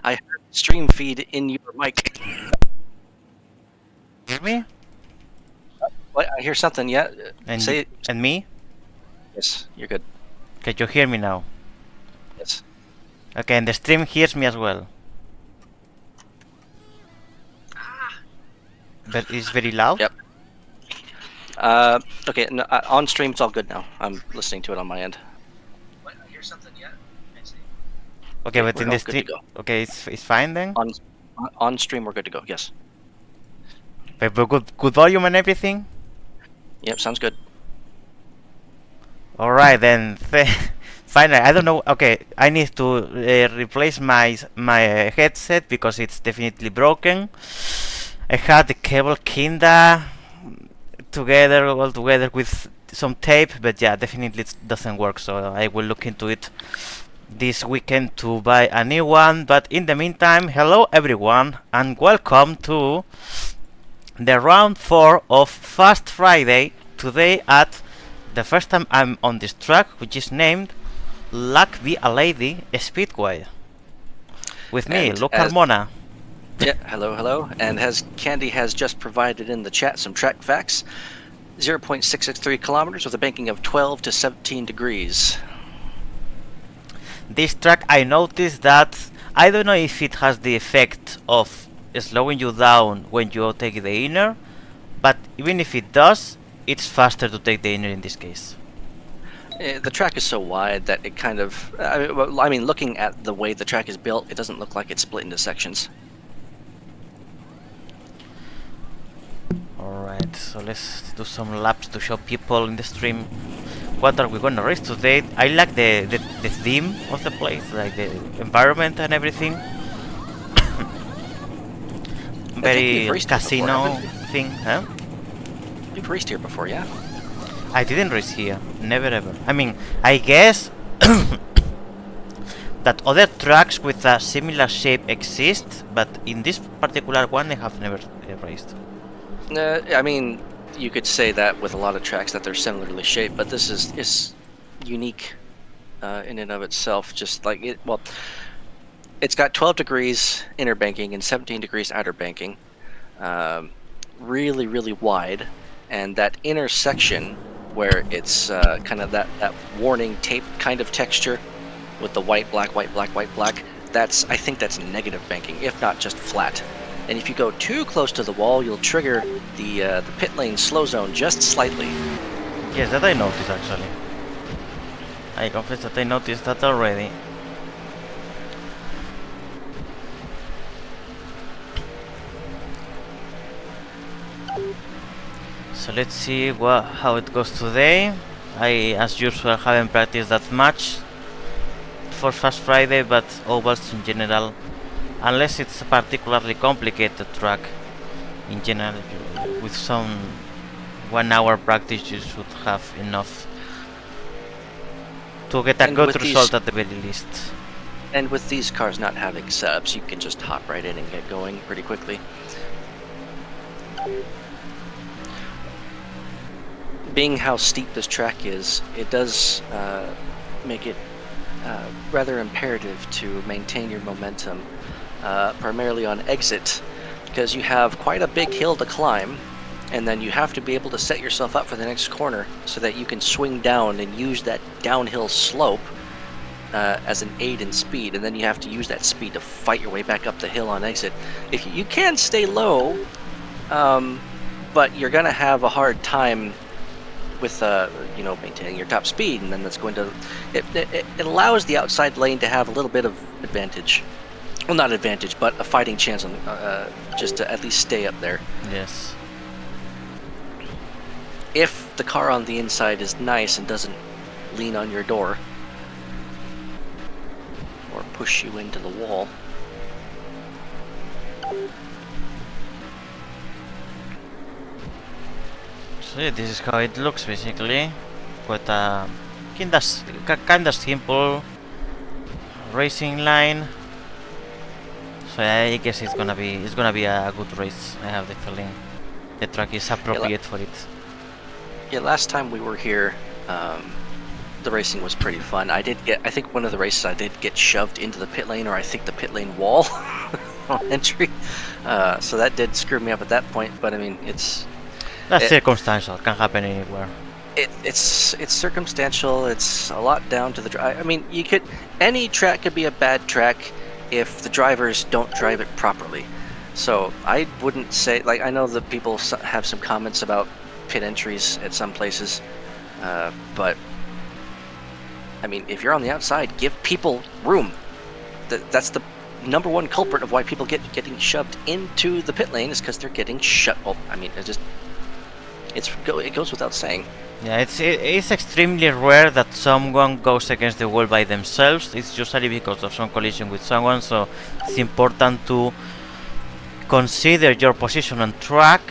I heard stream feed in your mic. Hear me? What? I hear something. Yeah. And Say it. and me? Yes, you're good. Can you hear me now? Yes. Okay, and the stream hears me as well. But it's very loud? Yep. Okay. No, on stream, it's all good now. I'm listening to it on my end. What? I hear something. Yeah. Okay, but we're in all the good to stream... go. Okay, it's fine then? On stream, we're good to go. Yes. But good volume and everything? Yep. Sounds good. Alright then. Finally, I don't know. Okay, I need to replace my headset because it's definitely broken. I had the cable kinda all together with some tape, but yeah, definitely it doesn't work. So I will look into it this weekend to buy a new one. But in the meantime, hello everyone and welcome to the round 4 of Fast Friday. Today at the first time I'm on this track, which is named Luck Be a Lady Speedway. With me, And Luke Carmona. Yeah, hello. And as Candy has just provided in the chat some track facts, 0.663 kilometers with a banking of 12 to 17 degrees. This track, I noticed that I don't know if it has the effect of slowing you down when you take the inner, but even if it does, it's faster to take the inner in this case. The track is so wide that it kind of... I mean, looking at the way the track is built, it doesn't look like it's split into sections. Alright, so let's do some laps to show people in the stream what are we gonna race today. I like the theme of the place, like the environment and everything. Very casino thing, huh? You've raced here before, yeah? I didn't race here, never ever. I mean, I guess that other tracks with a similar shape exist, but in this particular one I have never raced. I mean, you could say that with a lot of tracks that they're similarly shaped, but this is unique in and of itself. Just like it, well, it's got 12 degrees inner banking and 17 degrees outer banking, really, really wide, and that inner section where it's kind of that warning tape kind of texture with the white, black, white, black, white, black. I think that's negative banking, if not just flat. And if you go too close to the wall, you'll trigger the pit lane slow zone just slightly. Yes, that I noticed actually. I confess that I noticed that already. So let's see how it goes today. I, as usual, haven't practiced that much for Fast Friday, but ovals in general, unless it's a particularly complicated track, in general, with some 1 hour practice you should have enough to get a good result at the very least. And with these cars not having setups, you can just hop right in and get going pretty quickly. Being how steep this track is, it does make it rather imperative to maintain your momentum, primarily on exit, because you have quite a big hill to climb, and then you have to be able to set yourself up for the next corner so that you can swing down and use that downhill slope as an aid in speed, and then you have to use that speed to fight your way back up the hill on exit. If you can stay low, but you're gonna have a hard time with maintaining your top speed, and then that's going to it allows the outside lane to have a little bit of advantage. Well, not advantage, but a fighting chance on just to at least stay up there. Yes. If the car on the inside is nice and doesn't lean on your door or push you into the wall. So yeah, this is how it looks basically. Quite a kinda simple racing line. So I guess it's gonna be a good race. I have the feeling the track is appropriate for it. Yeah, last time we were here, the racing was pretty fun. I think one of the races I did get shoved into the pit lane, or I think the pit lane wall on entry. So that did screw me up at that point. But I mean, That's circumstantial. Can happen anywhere. it's circumstantial. It's a lot down to the. I mean, any track could be a bad track if the drivers don't drive it properly. So I wouldn't say, like, I know that people have some comments about pit entries at some places, but I mean, if you're on the outside, give people room. That's the number one culprit of why people getting shoved into the pit lane, is because they're getting shut. Oh, I mean, it goes without saying. Yeah, it's extremely rare that someone goes against the wall by themselves. It's usually because of some collision with someone, so it's important to consider your position on track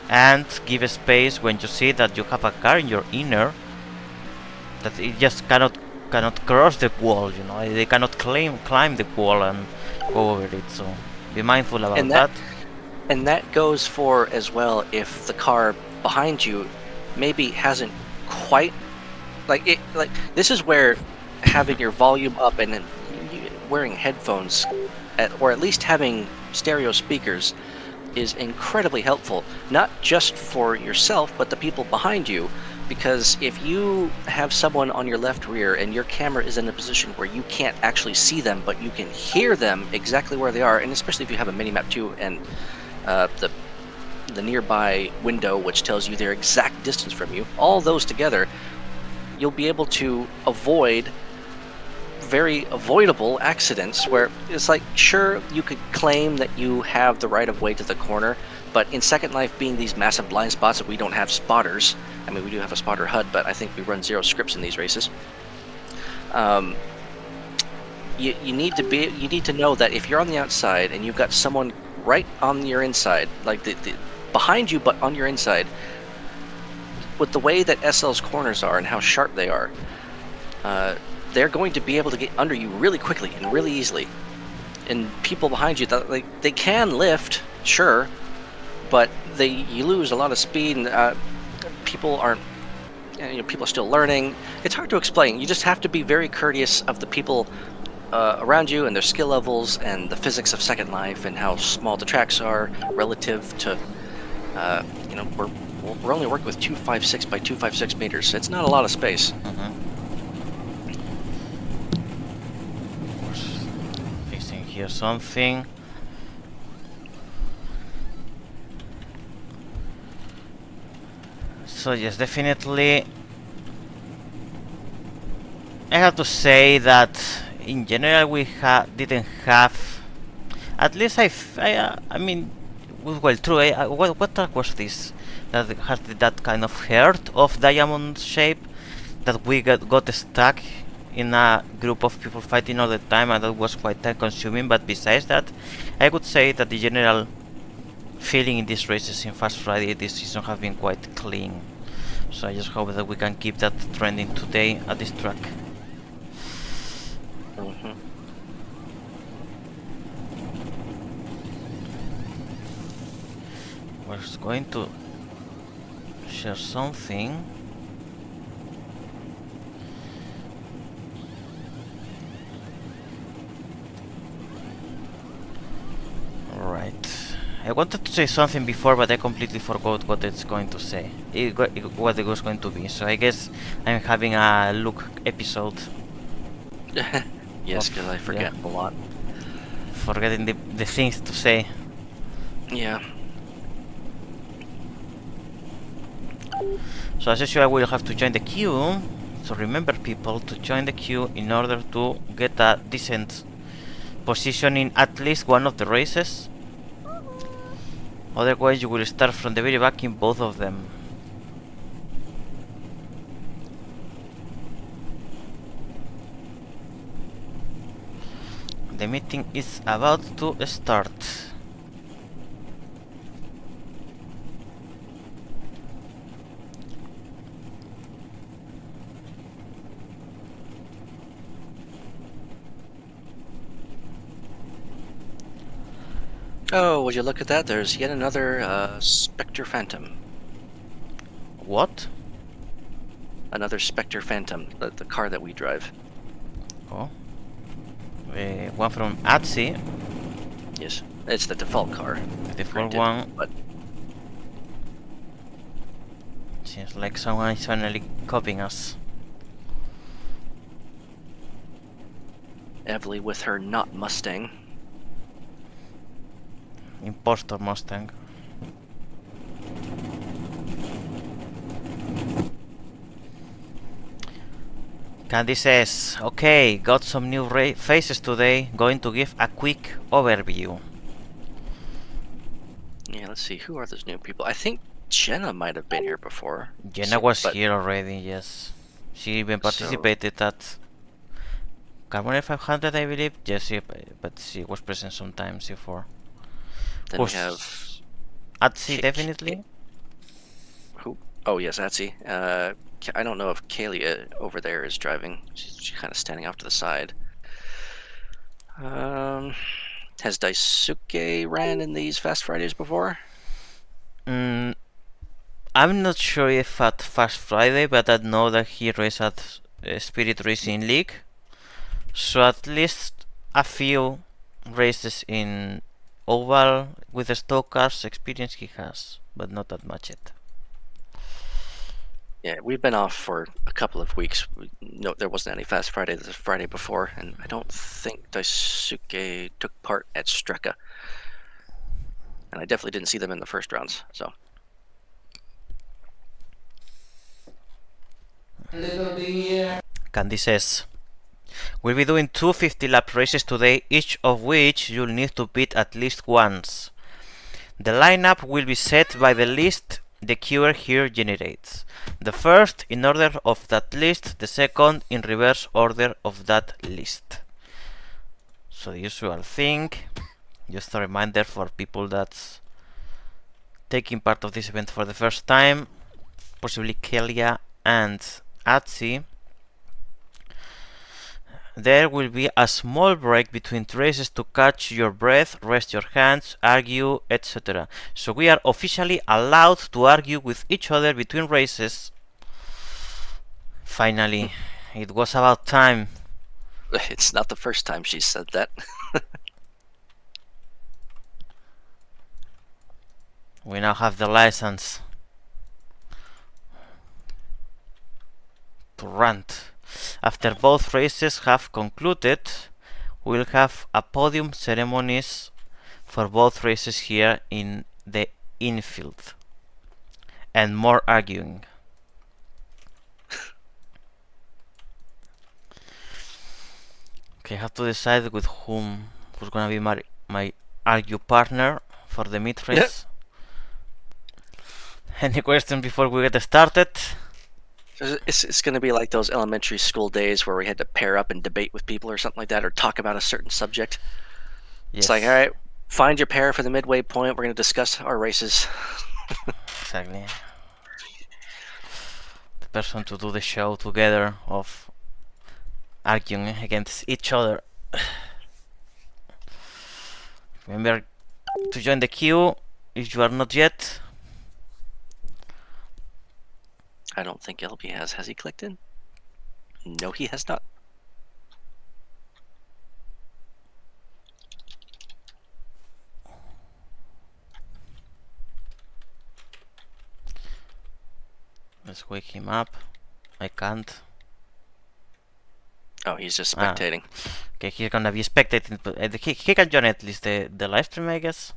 and give a space when you see that you have a car in your inner that it just cannot cross the wall. You know, they cannot climb the wall and go over it. So be mindful about that. And that goes for as well if the car behind you maybe hasn't quite like this is where having your volume up and then wearing headphones or at least having stereo speakers is incredibly helpful, not just for yourself but the people behind you, because if you have someone on your left rear and your camera is in a position where you can't actually see them but you can hear them exactly where they are, and especially if you have a mini-map too, and the nearby window which tells you their exact distance from you, all those together, you'll be able to avoid very avoidable accidents where it's like, sure, you could claim that you have the right of way to the corner, but in Second Life being these massive blind spots that we don't have spotters, I mean, we do have a spotter HUD, but I think we run 0 scripts in these races. You need to know that if you're on the outside and you've got someone right on your inside, like the behind you but on your inside, with the way that SL's corners are and how sharp they are, they're going to be able to get under you really quickly and really easily. And people behind you, they can lift, sure, but you lose a lot of speed, and people aren't. People are still learning. It's hard to explain. You just have to be very courteous of the people around you and their skill levels and the physics of Second Life and how small the tracks are relative to. We're only working with 256 by 256 meters. So it's not a lot of space. Fixing here something. So yes, definitely I have to say that in general we didn't have, at least I mean, well, true. What track was this that has that kind of heart of diamond shape that we got stuck in a group of people fighting all the time, and that was quite time consuming. But besides that, I would say that the general feeling in these races in Fast Friday this season have been quite clean. So I just hope that we can keep that trending today at this track. We're going to share something. Right. I wanted to say something before, but I completely forgot what it's going to say. What it was going to be. So I guess I'm having a look episode. Yes, because I forget a lot. Forgetting the things to say. Yeah. So as usual, I will have to join the queue. So remember, people, to join the queue in order to get a decent position in at least one of the races. Otherwise, you will start from the very back in both of them. The meeting is about to start. Oh, would you look at that? There's yet another Spectre Phantom. What? another Spectre Phantom, the car that we drive. Oh. One from Atsi, Yes, it's the default car. the default granted, one. but Seems like someone is finally copying us. Evely with her not Mustang. Impostor Mustang. Candy says, okay, got some new faces today, going to give a quick overview. Yeah, let's see, who are those new people? I think Jenna might have been here before. Jenna was here already, yes. She even participated at Carbonate 500, I believe. Yes, but she was present sometimes before. Then we have Atsi, definitely. Who? Oh yes, Atsi. I don't know if Kalia over there is driving. She's kind of standing off to the side. Has Daisuke ran in these Fast Fridays before? I'm not sure if at Fast Friday, but I know that he raced at Spirit Racing League. So at least a few races in Oval with the stock cars experience he has, but not that much yet. Yeah, we've been off for a couple of weeks. No, there wasn't any Fast Friday the Friday before, and I don't think Daisuke took part at Streka. And I definitely didn't see them in the first rounds, so. Candy says, we'll be doing two 50-lap races today, each of which you'll need to beat at least once. The lineup will be set by the list the queuer here generates. The first in order of that list, the second in reverse order of that list. So the usual thing, just a reminder for people that's taking part of this event for the first time, possibly Kelia and Atsi. There will be a small break between races to catch your breath, rest your hands, argue, etc. So we are officially allowed to argue with each other between races. Finally, it was about time. It's not the first time she said that. We now have the license to rant. After both races have concluded, we'll have a podium ceremonies for both races here in the infield. And more arguing. Okay, I have to decide with who's gonna be my argue partner for the mid race. Any questions before we get started? It's going to be like those elementary school days where we had to pair up and debate with people or something like that, or talk about a certain subject. Yes. It's like, all right, find your pair for the midway point. We're going to discuss our races. Exactly. The person to do the show together of arguing against each other. Remember to join the queue if you are not yet. I don't think LB has. Has he clicked in? No, he has not. Let's wake him up. I can't. Oh, he's just spectating. Okay, he's gonna be spectating, but he can join at least the live stream, I guess.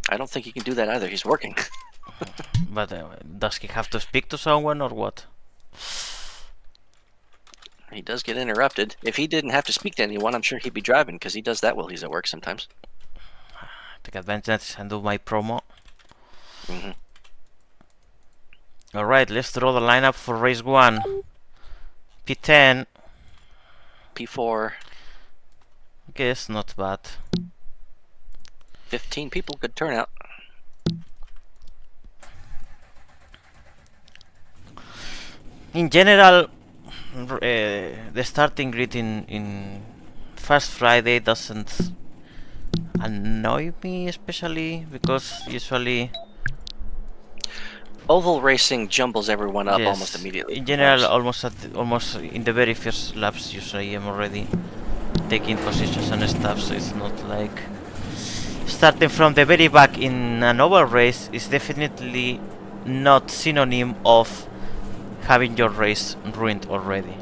I don't think he can do that either. He's working. But does he have to speak to someone or what? He does get interrupted. If he didn't have to speak to anyone, I'm sure he'd be driving, because he does that while he's at work sometimes. Take advantage and do my promo. Mm-hmm. Alright, let's draw the lineup for race 1. P10. P4. Okay, it's not bad. 15 people, good turnout. In general, the starting grid in Fast Friday doesn't annoy me especially, because usually Oval racing jumbles everyone up Yes. almost immediately. In general, sometimes. almost in the very first laps, usually I'm already taking positions and stuff, so it's not like starting from the very back in an oval race is definitely not synonym of having your race ruined already.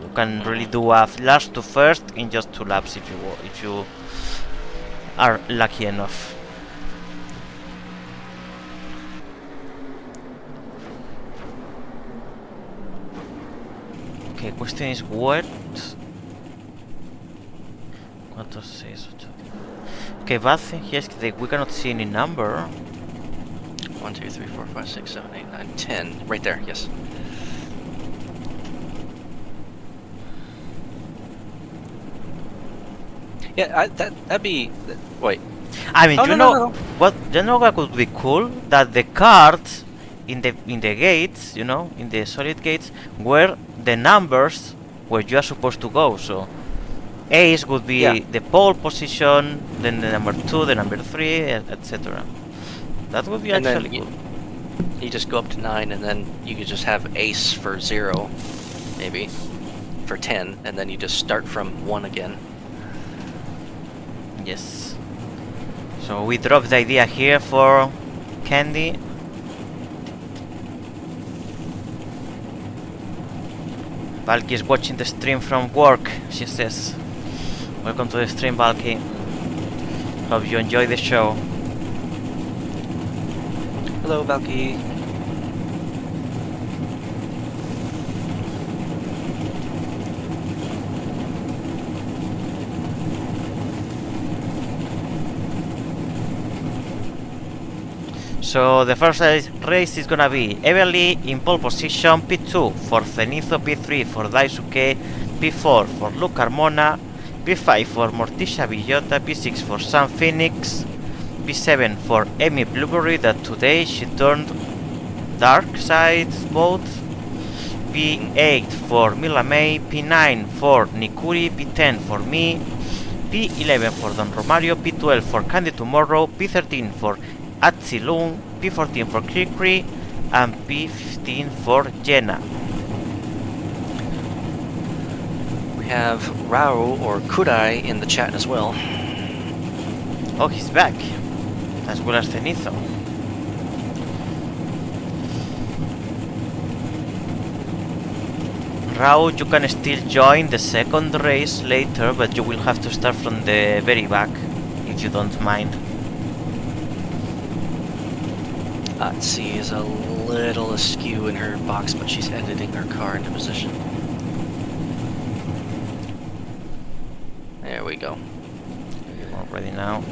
You can really do a last to first in just 2 laps if you are lucky enough. Okay, question is what? 4, 6, 8. Okay, bad thing here is that we cannot see any number. 1, 2, 3, 4, 5, 6, 7, 8, 9, 10. Right there, yes. Yeah, that'd be. Wait. I mean, Oh, you no, no, know no, no. what? You know what could be cool? That the cards in the gates, you know, in the solid gates, were the numbers where you are supposed to go. So ace would be Yeah. the pole position, then the number 2, the number 3, etc. That would be And then actually cool. You just go up to 9, and then you could just have ace for 0, maybe, for 10, and then you just start from 1 again. Yes. So we dropped the idea here for Candy. Valky is watching the stream from work, she says. Welcome to the stream, Valky. Hope you enjoy the show. Hello, Valky. So the first race is gonna be Everly in pole position, P2 for Zenitho, P3 for Daisuke, P4 for Luke Carmona, P5 for Morticia Villota, P6 for Sam Phoenix, P7 for Amy Blueberry that today she turned dark side mode, P8 for Mila May, P9 for Nikuri, P10 for me, P11 for Don Romario, P12 for Candy Tomorrow, P13 for Atsilung, P14 for Krikri, and P15 for Jenna. We have Rao or Kudai in the chat as well. Oh, he's back, as well as Zenitho. Rao, you can still join the second race later, but you will have to start from the very back, if you don't mind. Atsi is a little askew in her box, but she's editing her car into position. There we go. All ready now.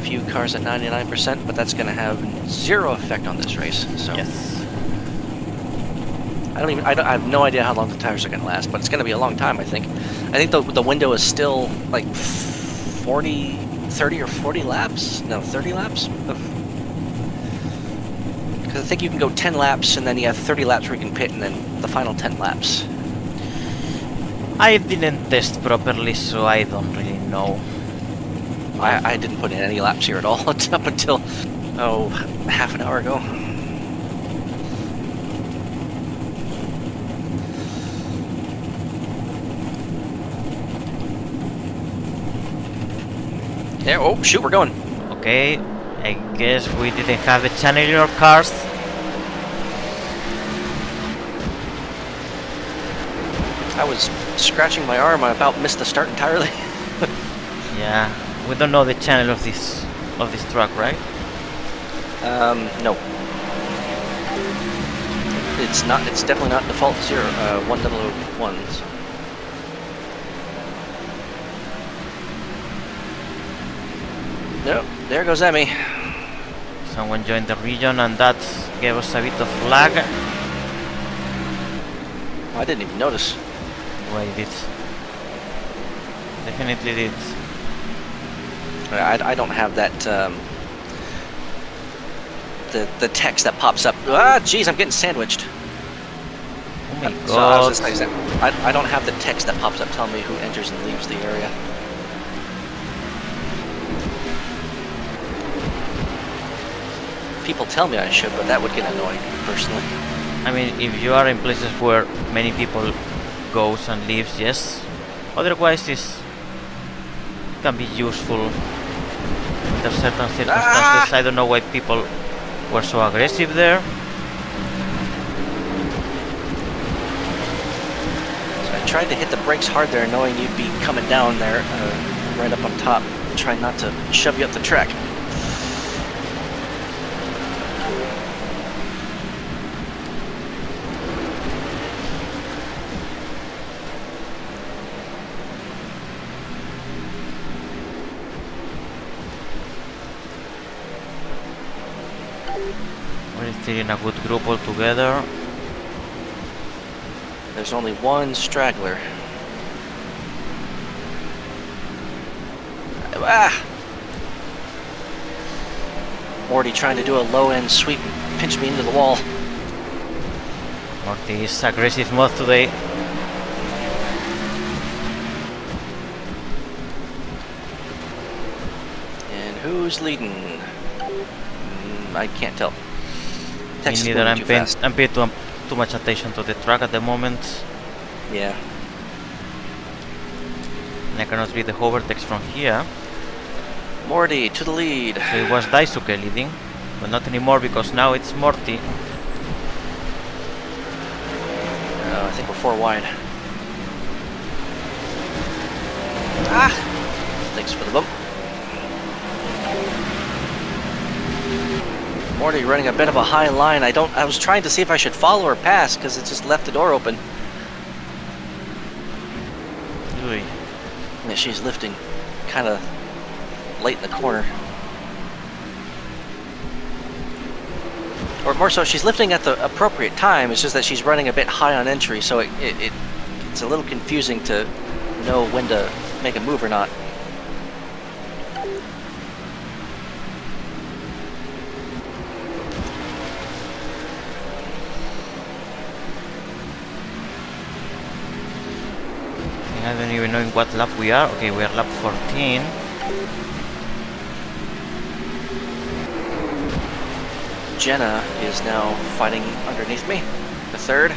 Few cars at 99%, but that's going to have 0 effect on this race. So Yes. I have no idea how long the tires are going to last, but it's going to be a long time. I think the window is still like 30 or 40 laps. No, 30 laps. Because I think you can go 10 laps, and then you have 30 laps where you can pit, and then the final 10 laps. I didn't test properly, so I don't really know. I didn't put in any laps here at all up until half an hour ago. There, oh shoot, we're going. Okay, I guess we didn't have the channeler cars. I was scratching my arm. I about missed the start entirely. Yeah, we don't know the channel of this truck, right? No. It's not. It's definitely not default 1001. So. Nope. There goes Emmy. Someone joined the region, and that gave us a bit of lag. I didn't even notice. Well, it did. Definitely did. I don't have that. The text that pops up. Ah, jeez, I'm getting sandwiched. Oh my So I was god. just like, I don't have the text that pops up telling me who enters and leaves the area. people tell me I should, but that would get annoying, personally. I mean, if you are in places where many people goes and leaves, yes. Otherwise, it can be useful under certain circumstances. I don't know why people were so aggressive there. So I tried to hit the brakes hard there, knowing you'd be coming down there, right up on top. Trying not to shove you up the track. We're still in a good group all together. There's only one straggler. Morty trying to do a low-end sweep and pinch me into the wall. Morty is aggressive mode today. And who's leading? I can't tell. Me Text is neither. moving too fast. I'm paying too much attention to the track at the moment. Yeah. And I cannot read the hovertext from here. Morty to the lead. So it was Daisuke leading, but not anymore because now it's Morty. I think we're 4 wide. Thanks for the bump. Morty running a bit of a high line. I was trying to see if I should follow or pass because it just left the door open. Ui. Yeah, she's lifting kind of late in the corner. Or more so, she's lifting at the appropriate time. It's just that she's running a bit high on entry, so it's a little confusing to know when to make a move or not. I don't even know in what lap we are. Okay, we are lap 14. Jenna is now fighting underneath me, the third.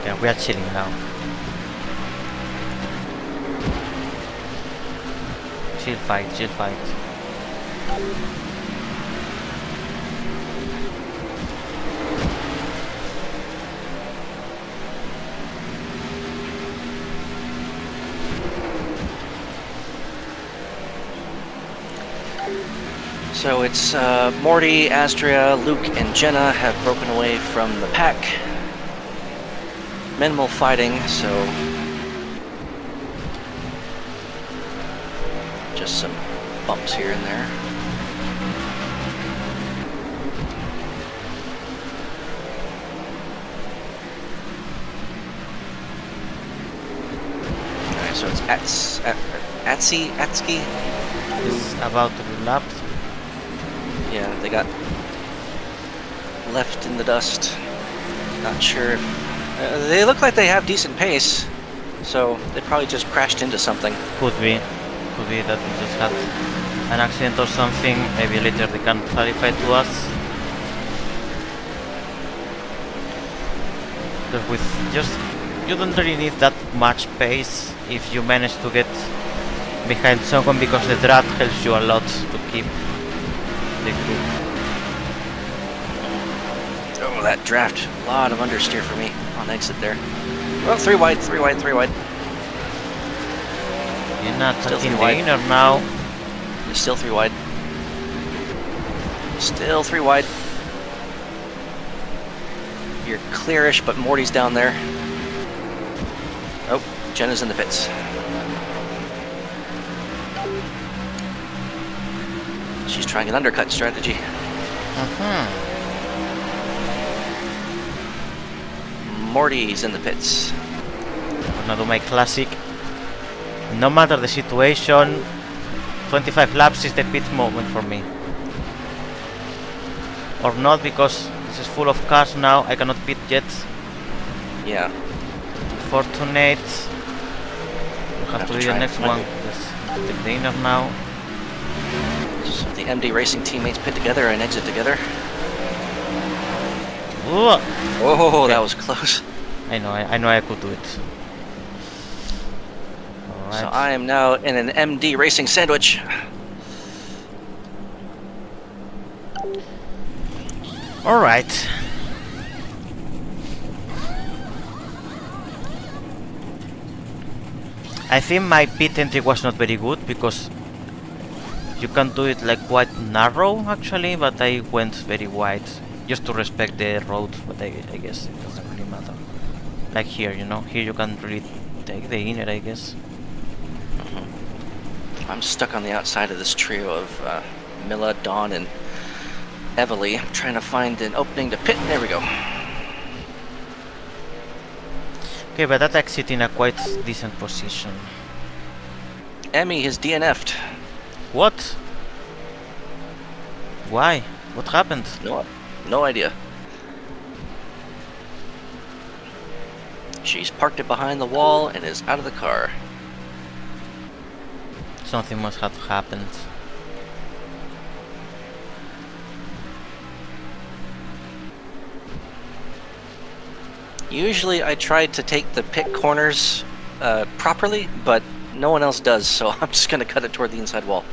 Yeah, we are chilling now. Chill fight, chill fight. So it's Morty, Astria, Luke, and Jenna have broken away from the pack. Minimal fighting, so just some bumps here and there. Alright, so it's Atsuki? It's about to be lapped. Yeah, they got left in the dust. Not sure if... they look like they have decent pace, so they probably just crashed into something. Could be that we just had an accident or something. Maybe later they can clarify to us. Because with just... you don't really need that much pace if you manage to get behind someone, because the draft helps you a lot to keep the group. Oh, that draft. A lot of understeer for me on exit there. Well, 3 wide, 3 wide, 3 wide. You're not Still attacking 3 the wide. inner now. It's still 3 wide. Still 3 wide. You're clearish, but Morty's down there. Oh, Jenna's in the pits. She's trying an undercut strategy. Morty's in the pits. I'm gonna do my classic. No matter the situation, 25 laps is the pit moment for me. Or not, because This is full of cars now. I cannot beat yet. Yeah. Fortunate. We have to do try the and next find one. it. Let's take the inner now. So the MD Racing teammates pit together and exit together. Ooh. Oh, Okay. that was close. I know I could do it. Alright. So I am now in an MD Racing sandwich. Alright. I think my pit entry was not very good because you can do it like quite narrow actually, but I went very wide just to respect the road, but I guess it doesn't really matter. Like here, you know, here you can really take the inner, I guess. I'm stuck on the outside of this trio of Milla, Dawn, and Evely. I'm trying to find an opening to pit. There we go. Okay, but that exit in a quite decent position. Emmy has DNF'd. What? Why? What happened? No idea. She's parked it behind the wall and is out of the car. Something must have happened. Usually I try to take the pit corners properly, but no one else does, so I'm just going to cut it toward the inside wall.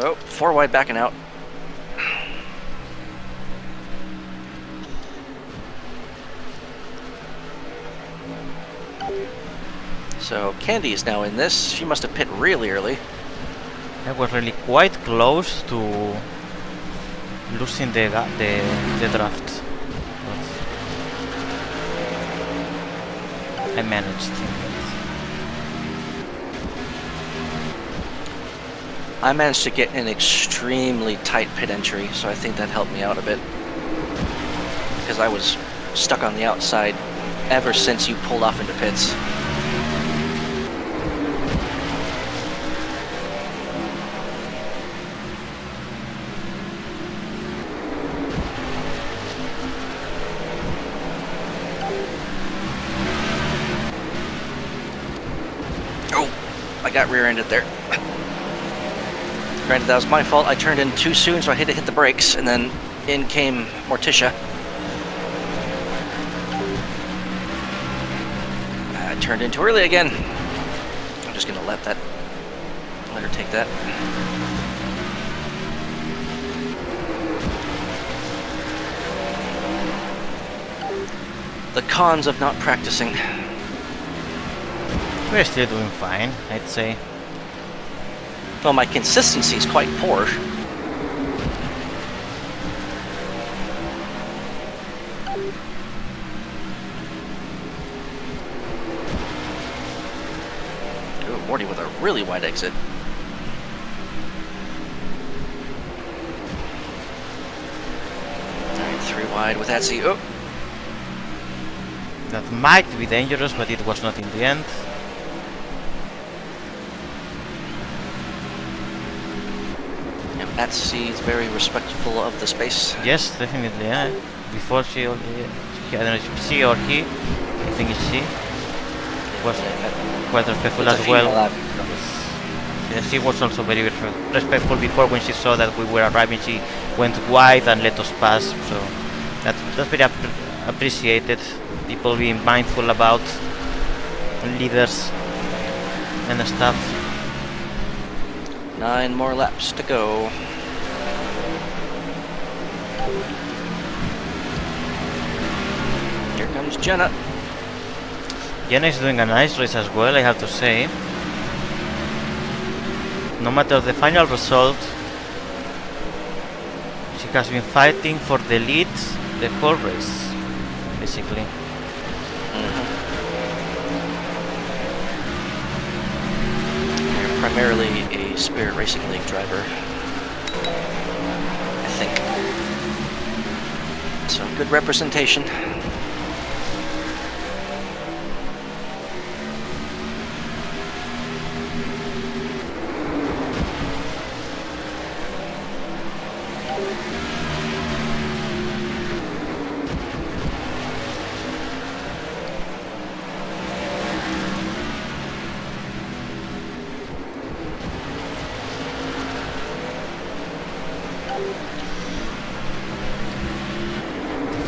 Oh, 4 wide backing out. So Candy is now in this. She must have pit really early. I was really quite close to losing the draft, but I managed. I managed to get an extremely tight pit entry, so I think that helped me out a bit. Because I was stuck on the outside ever since you pulled off into pits. Oh, I got rear-ended there. Granted, that was my fault. I turned in too soon, so I had to hit the brakes, and then in came Morticia. I turned in too early again. I'm just gonna let her take that. The cons of not practicing. We're still doing fine, I'd say. Well, my consistency is quite poor. Ooh, Morty with a really wide exit. Alright, 3 wide with Etsy. Oh! That might be dangerous, but it was not in the end. Etsy is very respectful of the space. Yes, definitely. Yeah. Before she, I don't know if she or he, I think it's she, was quite respectful as well. Yes, she was also very respectful before when she saw that we were arriving. She went wide and let us pass. So that's very appreciated. People being mindful about leaders and stuff. 9 more laps to go. Here comes Jenna. Jenna is doing a nice race as well, I have to say. No matter the final result, she has been fighting for the lead the whole race, basically. You're primarily a Spirit Racing League driver, I think. So good representation.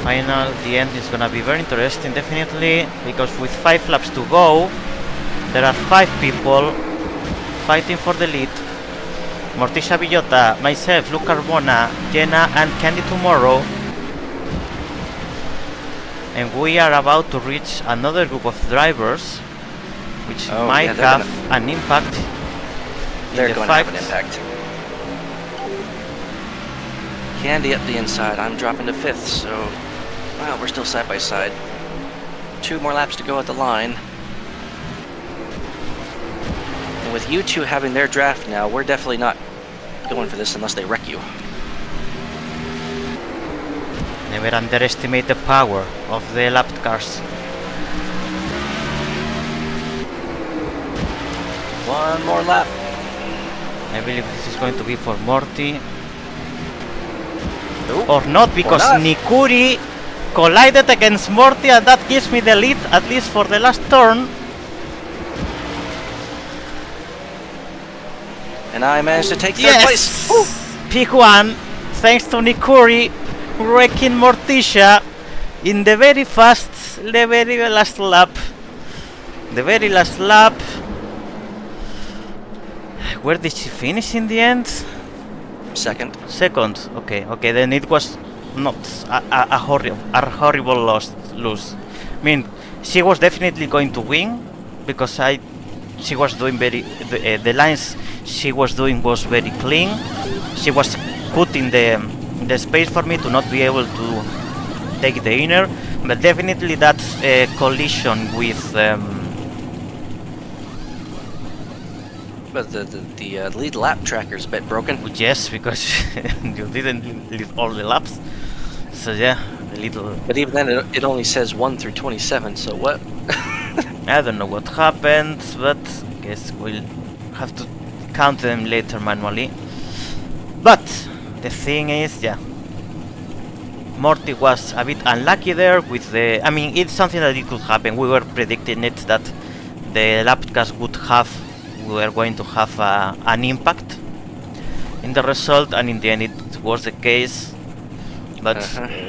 the end is gonna be very interesting, definitely, because with 5 laps to go, there are 5 people fighting for the lead. Morticia Villota, myself, Luke Carbona, Jenna and Candy Tomorrow. And we are about to reach another group of drivers, which might have an impact They're in the going to fight. have an impact. Candy up the inside. I'm dropping to 5th, so wow, we're still side by side. 2 more laps to go at the line. And with you two having their draft now, we're definitely not going for this unless they wreck you. Never underestimate the power of the lapped cars. One more lap. I believe this is going to be for Morty. Nope. Or not, because Nikuri collided against Morty and that gives me the lead, at least for the last turn. And I managed to take 3rd place. Woo! Pick 1, thanks to Nikuri, wrecking Morticia in the very last lap. The very last lap. Where did she finish in the end? Second. Okay, then it was not a horrible lose. I mean, she was definitely going to win because she was doing the lines she was doing was very clean. She was putting the space for me to not be able to take the inner, but definitely that collision with But the lead lap tracker's a bit broken. yes, because you didn't lead all the laps. So yeah, a little. But even then, it only says 1 through 27. So what? I don't know what happened, but I guess we'll have to count them later manually. But the thing is, yeah, Morty was a bit unlucky there with the. I mean, it's something that it could happen. We were predicting it that the lap cars we were going to have an impact in the result, and in the end it was the case. But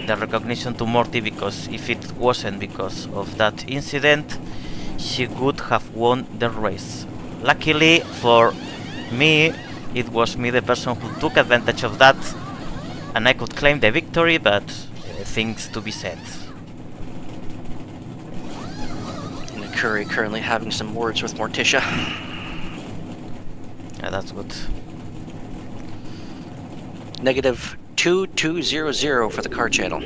the recognition to Morty, because if it wasn't because of that incident, she would have won the race. Luckily for me, it was me the person who took advantage of that, and I could claim the victory, but things to be said. And Curry currently having some words with Morticia. Yeah, that's good. Negative 2200 for the car channel.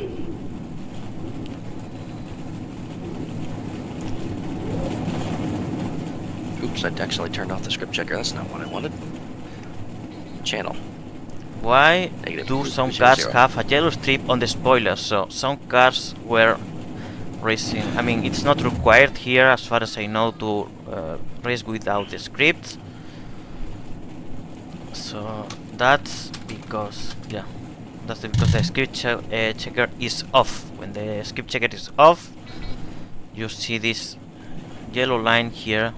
Oops, I accidentally turned off the script checker. That's not what I wanted. Channel. Why Negative do some 200. cars have a yellow strip on the spoilers? So some cars were racing. I mean, it's not required here, as far as I know, to race without the script. So that's because, yeah, that's because the script checker is off. When the script checker is off, you see this yellow line here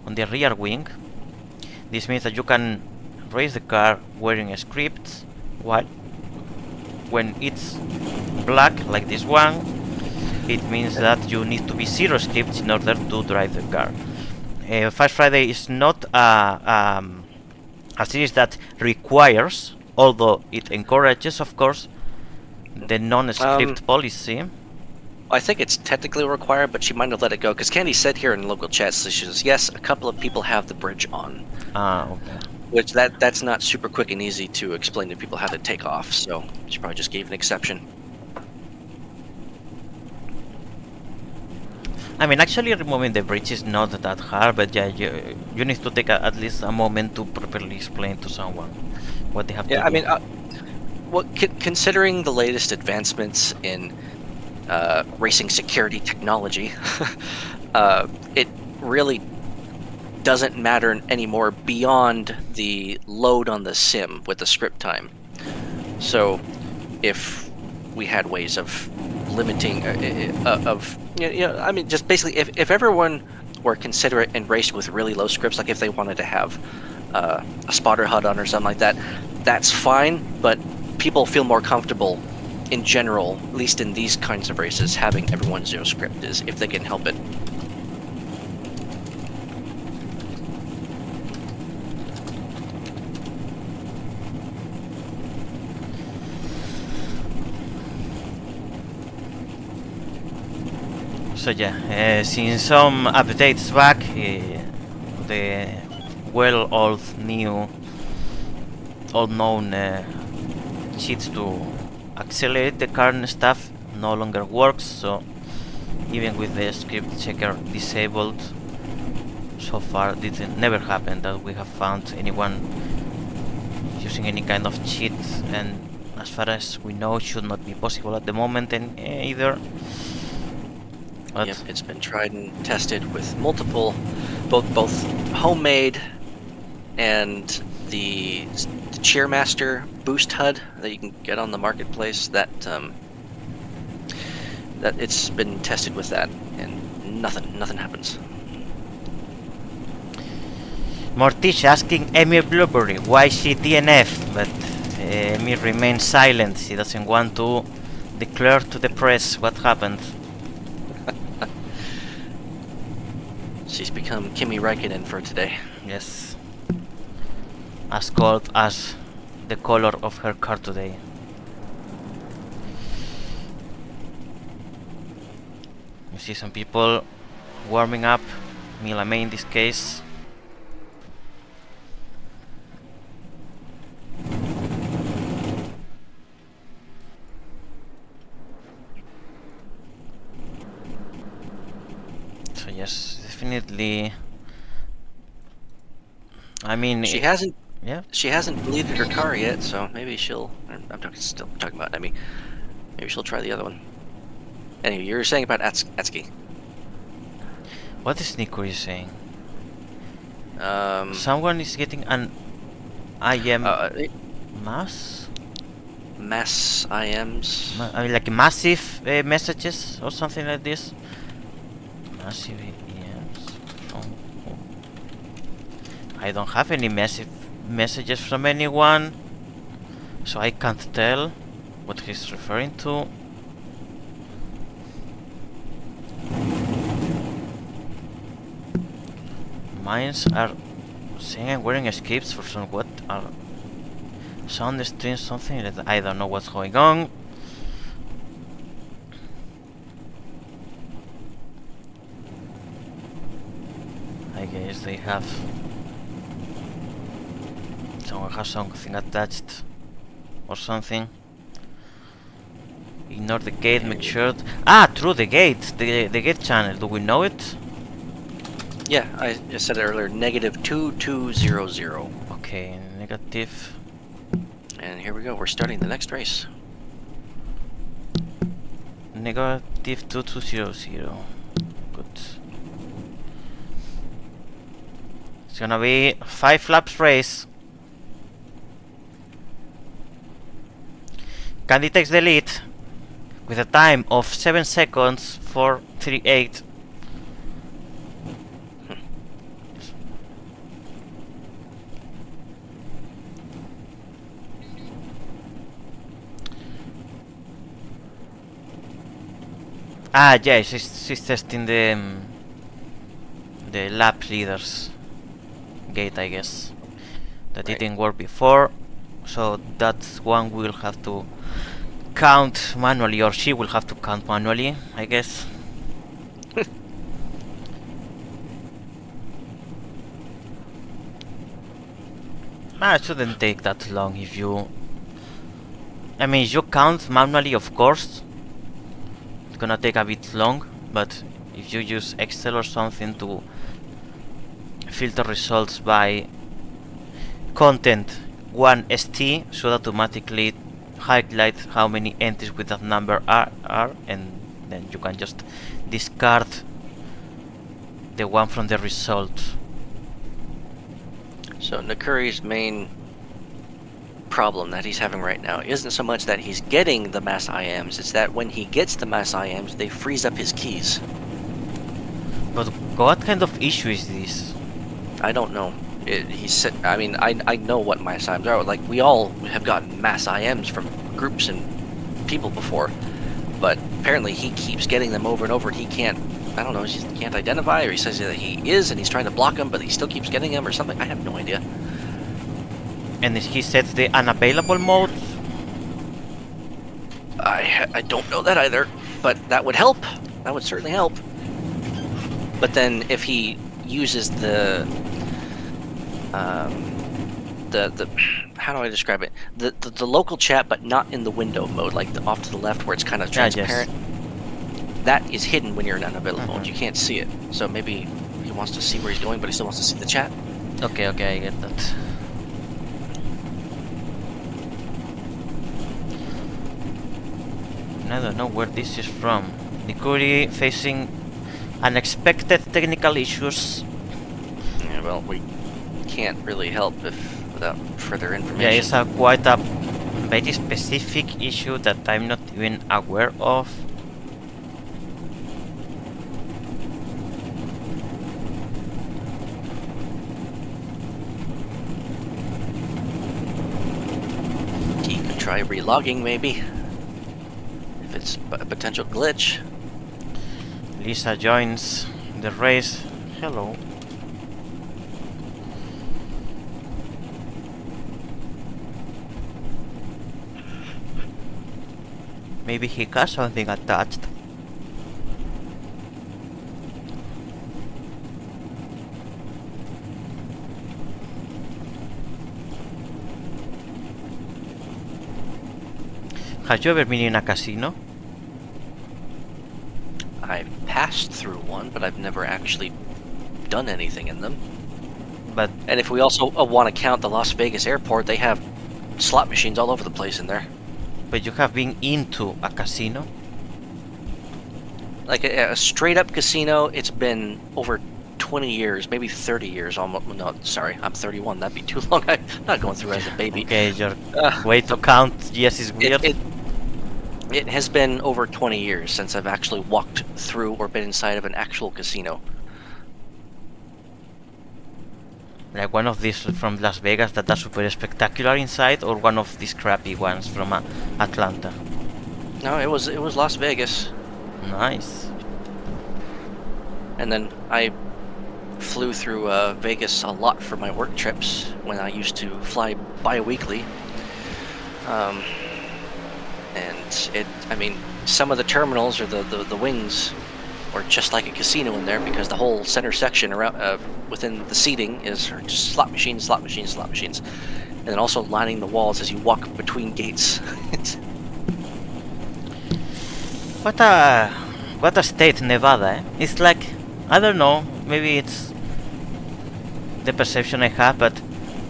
on the rear wing. This means that you can race the car wearing a script, while when it's black like this one, it means that you need to be zero scripts in order to drive the car. Fast Friday is not a series that requires, although it encourages, of course, the non-script policy. I think it's technically required, but she might have let it go, because Candy said here in local chat, so she says, yes, a couple of people have the bridge on. Okay. Which that's not super quick and easy to explain to people how to take off, so she probably just gave an exception. I mean, actually removing the bridge is not that hard, but yeah, you need to take at least a moment to properly explain to someone what they have to do. Yeah, I mean, considering the latest advancements in racing security technology, it really doesn't matter anymore beyond the load on the sim with the script time. So if we had ways of limiting I mean, just basically if everyone were considerate and raced with really low scripts, like if they wanted to have a spotter HUD on or something like that, that's fine, but people feel more comfortable in general, at least in these kinds of races, having everyone zero script is if they can help it. So yeah, since some updates back, the old known cheats to accelerate the current stuff no longer works. So even with the script checker disabled, so far it never happened that we have found anyone using any kind of cheat, and as far as we know, should not be possible at the moment either. But yep, it's been tried and tested with multiple, both homemade and the Cheermaster boost HUD that you can get on the marketplace. That it's been tested with that, and nothing happens. Morticia asking Emir Blueberry why she DNF, but Emir remains silent. She doesn't want to declare to the press what happened. She's become Kimi Räikkönen for today. Yes. As cold as the color of her car today. You see some people warming up, Mila May in this case. So yes, definitely. I mean, She hasn't. Yeah. She hasn't deleted her car yet, so maybe she'll. Still talking about Emmy. Maybe she'll try the other one. Anyway, you were saying about Atsuki. What is Nikuri saying? Someone is getting an IM mass? Mass IMs. I mean, like massive messages or something like this. Massive IMs. I don't have any massive messages from anyone, so I can't tell what he's referring to. Mines are saying I'm wearing escapes for some what are sound stream something that I don't know what's going on. I guess they have someone has something attached or something. Ignore the gate, make sure. True, the gate, the gate channel. Do we know it? Yeah, I said it earlier. -2200. Okay, negative. And here we go. We're starting the next race. Negative 2200. Good. It's gonna be 5 laps race. Candy takes the lead with a time of 7 seconds 4:38. Yeah, she's testing the lap leaders gate, I guess. That Right. didn't work before, so that's one we'll have to count manually, or she will have to count manually, I guess. It shouldn't take that long if you... I mean, if you count manually, of course, it's gonna take a bit long, but if you use Excel or something to filter results by content 1ST, should automatically highlight how many entries with that number are, and then you can just discard the one from the result. So Nakuri's main problem that he's having right now isn't so much that he's getting the mass IMs, it's that when he gets the mass IMs, they freeze up his keys. But what kind of issue is this? I don't know. He said, I mean, I know what mass IMs are. Like, we all have gotten mass IMs from groups and people before, but apparently he keeps getting them over and over, and he can't. I don't know. He can't identify, or he says that he is, and he's trying to block them, but he still keeps getting them, or something. I have no idea. And he sets the unavailable mode. I don't know that either, but that would help. That would certainly help. But then if he uses the how do I describe it? The local chat, but not in the window mode, like off to the left where it's kind of transparent. Yes. That is hidden when you're in unavailable mode. You can't see it. So maybe he wants to see where he's going, but he still wants to see the chat. Okay, I get that. I don't know where this is from. Nikuri facing unexpected technical issues. Yeah, well, we can't really help without further information. Yeah, it's quite a very specific issue that I'm not even aware of. He could try relogging, maybe. If it's a potential glitch. Lisa joins the race. Hello. Maybe he got something attached. Have you ever been in a casino? I've passed through one, but I've never actually done anything in them. But And if we also want to count the Las Vegas airport, they have slot machines all over the place in there. you have been into a casino? Like a straight up casino, it's been over 20 years, maybe 30 years almost. No, sorry, I'm 31. That'd be too long. I'm not going through as a baby. Okay, your way to count yes is weird. It has been over 20 years since I've actually walked through or been inside of an actual casino. Like one of these from Las Vegas that are super spectacular inside, or one of these crappy ones from Atlanta? No, it was Las Vegas. Nice. And then I flew through Vegas a lot for my work trips when I used to fly bi-weekly. And I mean, some of the terminals or the wings are just like a casino in there, because the whole center section around within the seating are just slot machines, and then also lining the walls as you walk between gates. What a state, Nevada, eh? It's like, I don't know, maybe it's the perception I have, but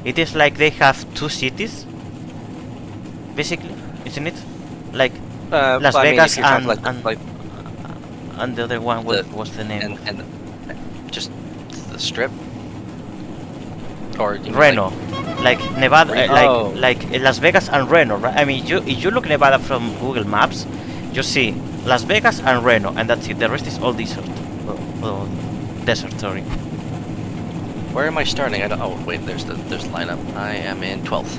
it is like they have two cities, basically, isn't it? Like Las Vegas and the other one, what's the name? And just the Strip? Or Reno, like Nevada, Oh. like Las Vegas and Reno, right? I mean, if you look Nevada from Google Maps, you see Las Vegas and Reno, and that's it. The rest is all desert. Desert, sorry. Where am I starting? Oh wait, there's the lineup. I am in 12th.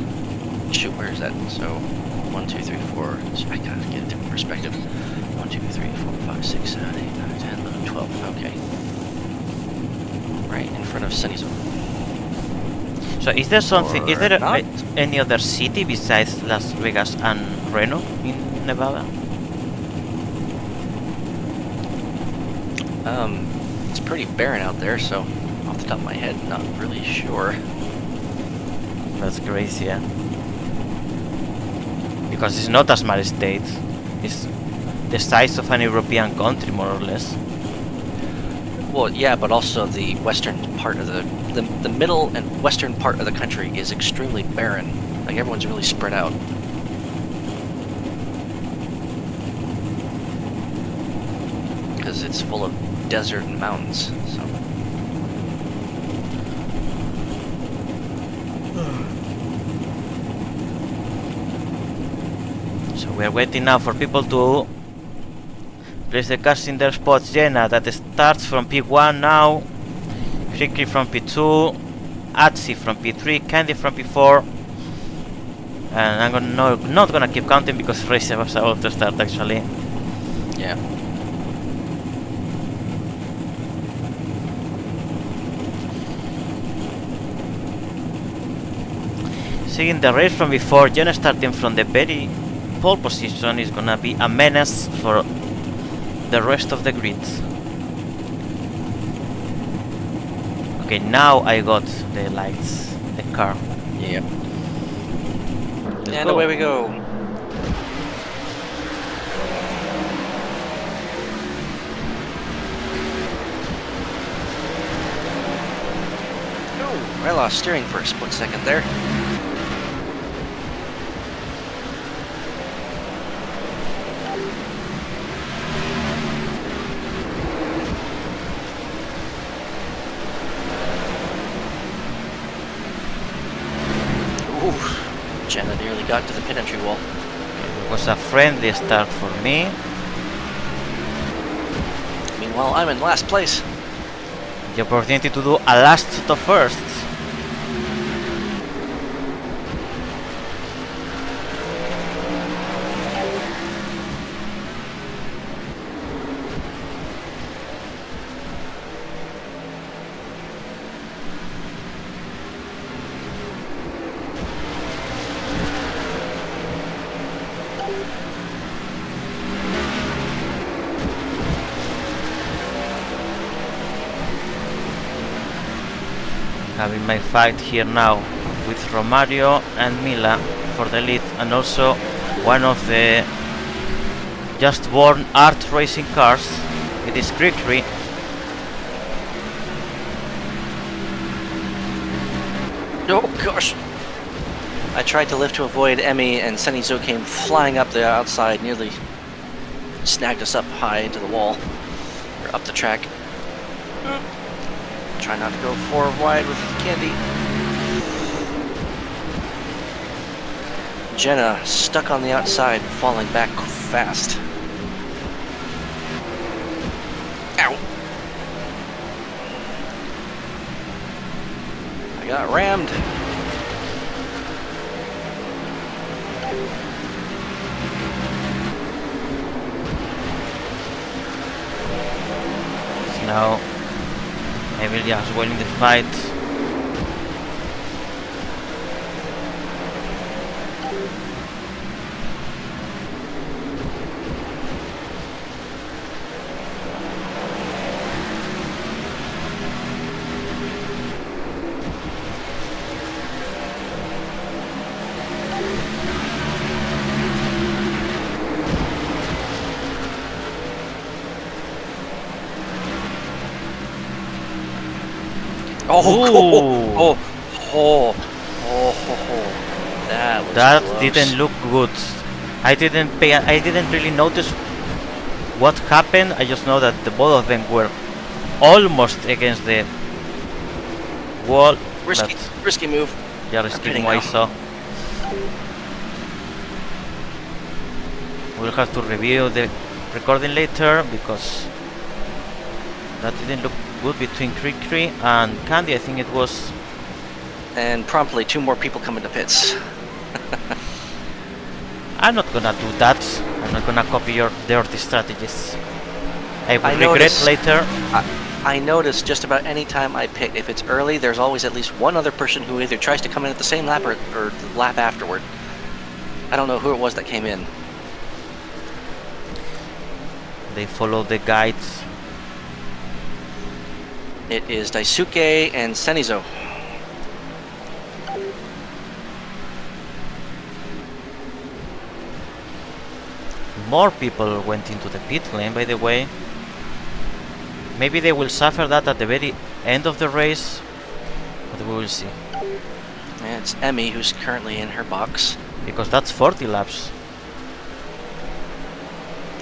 Shoot, where is that? So 1, 2, 3, 4. I gotta get a different perspective. 1, 2, 3, 4, 5, 6, 7, 8, 9, 10, 11, 12. Okay. Right in front of Sunnyzone. So is there something? Is Or there not. any other city besides Las Vegas and Reno in Nevada? It's pretty barren out there, so off the top of my head, not really sure. That's crazy, yeah. Because it's not a small state. It's the size of an European country, more or less. Well, yeah, but also the western part of the middle and western part of the country is extremely barren. Like everyone's really spread out. Because it's full of desert and mountains. So we are waiting now for people to place the cars in their spots. Jenna, that starts from P1 now. Ricky from P2. Atsi from P3. Candy from P4. And I'm not gonna keep counting because race was about to start actually. Yeah. Seeing the race from before, Jenna starting from the very pole position is gonna be a menace for the rest of the grid. Okay, now I got the lights, the car. Yeah. Let's And go. away we go. Oh, I lost steering for a split second there. Ooh, Jenna nearly got to the pit entry wall. It was a friendly start for me. Meanwhile, I'm in last place. The opportunity to do a last to first. Having my fight here now with Romario and Mila for the lead, and also one of the just born art racing cars. It is Crickery. Oh gosh! I tried to lift to avoid Emmy, and Senizo came flying up the outside, nearly snagged us up high into the wall, or up the track. Try not to go forward wide with Candy. Jenna stuck on the outside, falling back fast. Ow! I got rammed. Now Emilia is winning the fight. Oh, oh, that was That close. didn't look good. I didn't really notice what happened. I just know that the both of them were almost against the wall. Risky move. Yeah, I'm risky pitting move I now. saw. We'll have to review the recording later because that didn't look good between Crickery and Candy. I think it was. And promptly 2 more people come into pits. I'm not gonna do that. I'm not gonna copy your dirty strategies. I will I regret noticed- later. I notice just about any time I pit, if it's early, there's always at least one other person who either tries to come in at the same lap or the lap afterward. I don't know who it was that came in. They follow the guides. It is Daisuke and Senizo. More people went into the pit lane, by the way. Maybe they will suffer that at the very end of the race, but we will see. And it's Emmy who's currently in her box. Because that's 40 laps.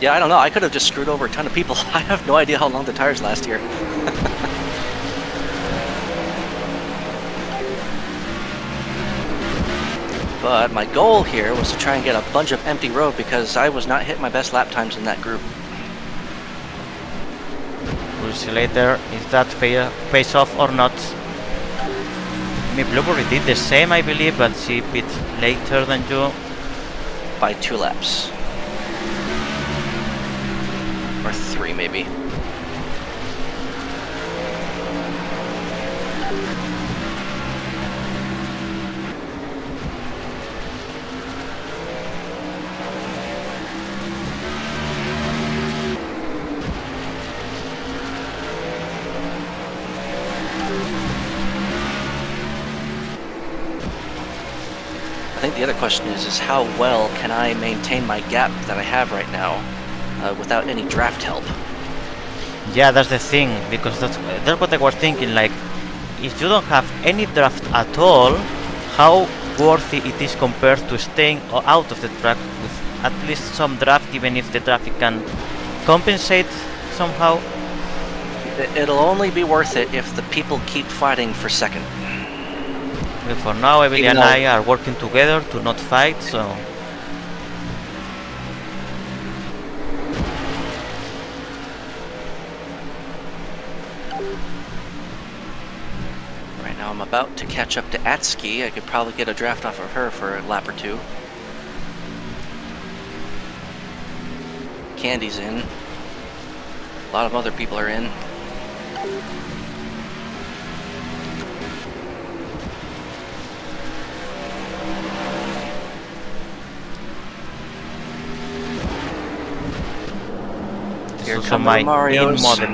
Yeah, I don't know. I could have just screwed over a ton of people. I have no idea how long the tires last here. But my goal here was to try and get a bunch of empty road because I was not hitting my best lap times in that group. We'll see later if that pays off or not. Me Blueberry did the same, I believe, but she pit later than you. By 2 laps. Or 3, maybe. I think the other question is how well can I maintain my gap that I have right now without any draft help? Yeah, that's the thing, because that's what I was thinking. Like, if you don't have any draft at all, how worthy it is compared to staying out of the track with at least some draft, even if the traffic can compensate somehow. It'll only be worth it if the people keep fighting for second. But for now, Emily and I are working together to not fight, so... Right now I'm about to catch up to Atsuki. I could probably get a draft off of her for a lap or 2. Candy's in. A lot of other people are in. Here So come my the Marios. in model.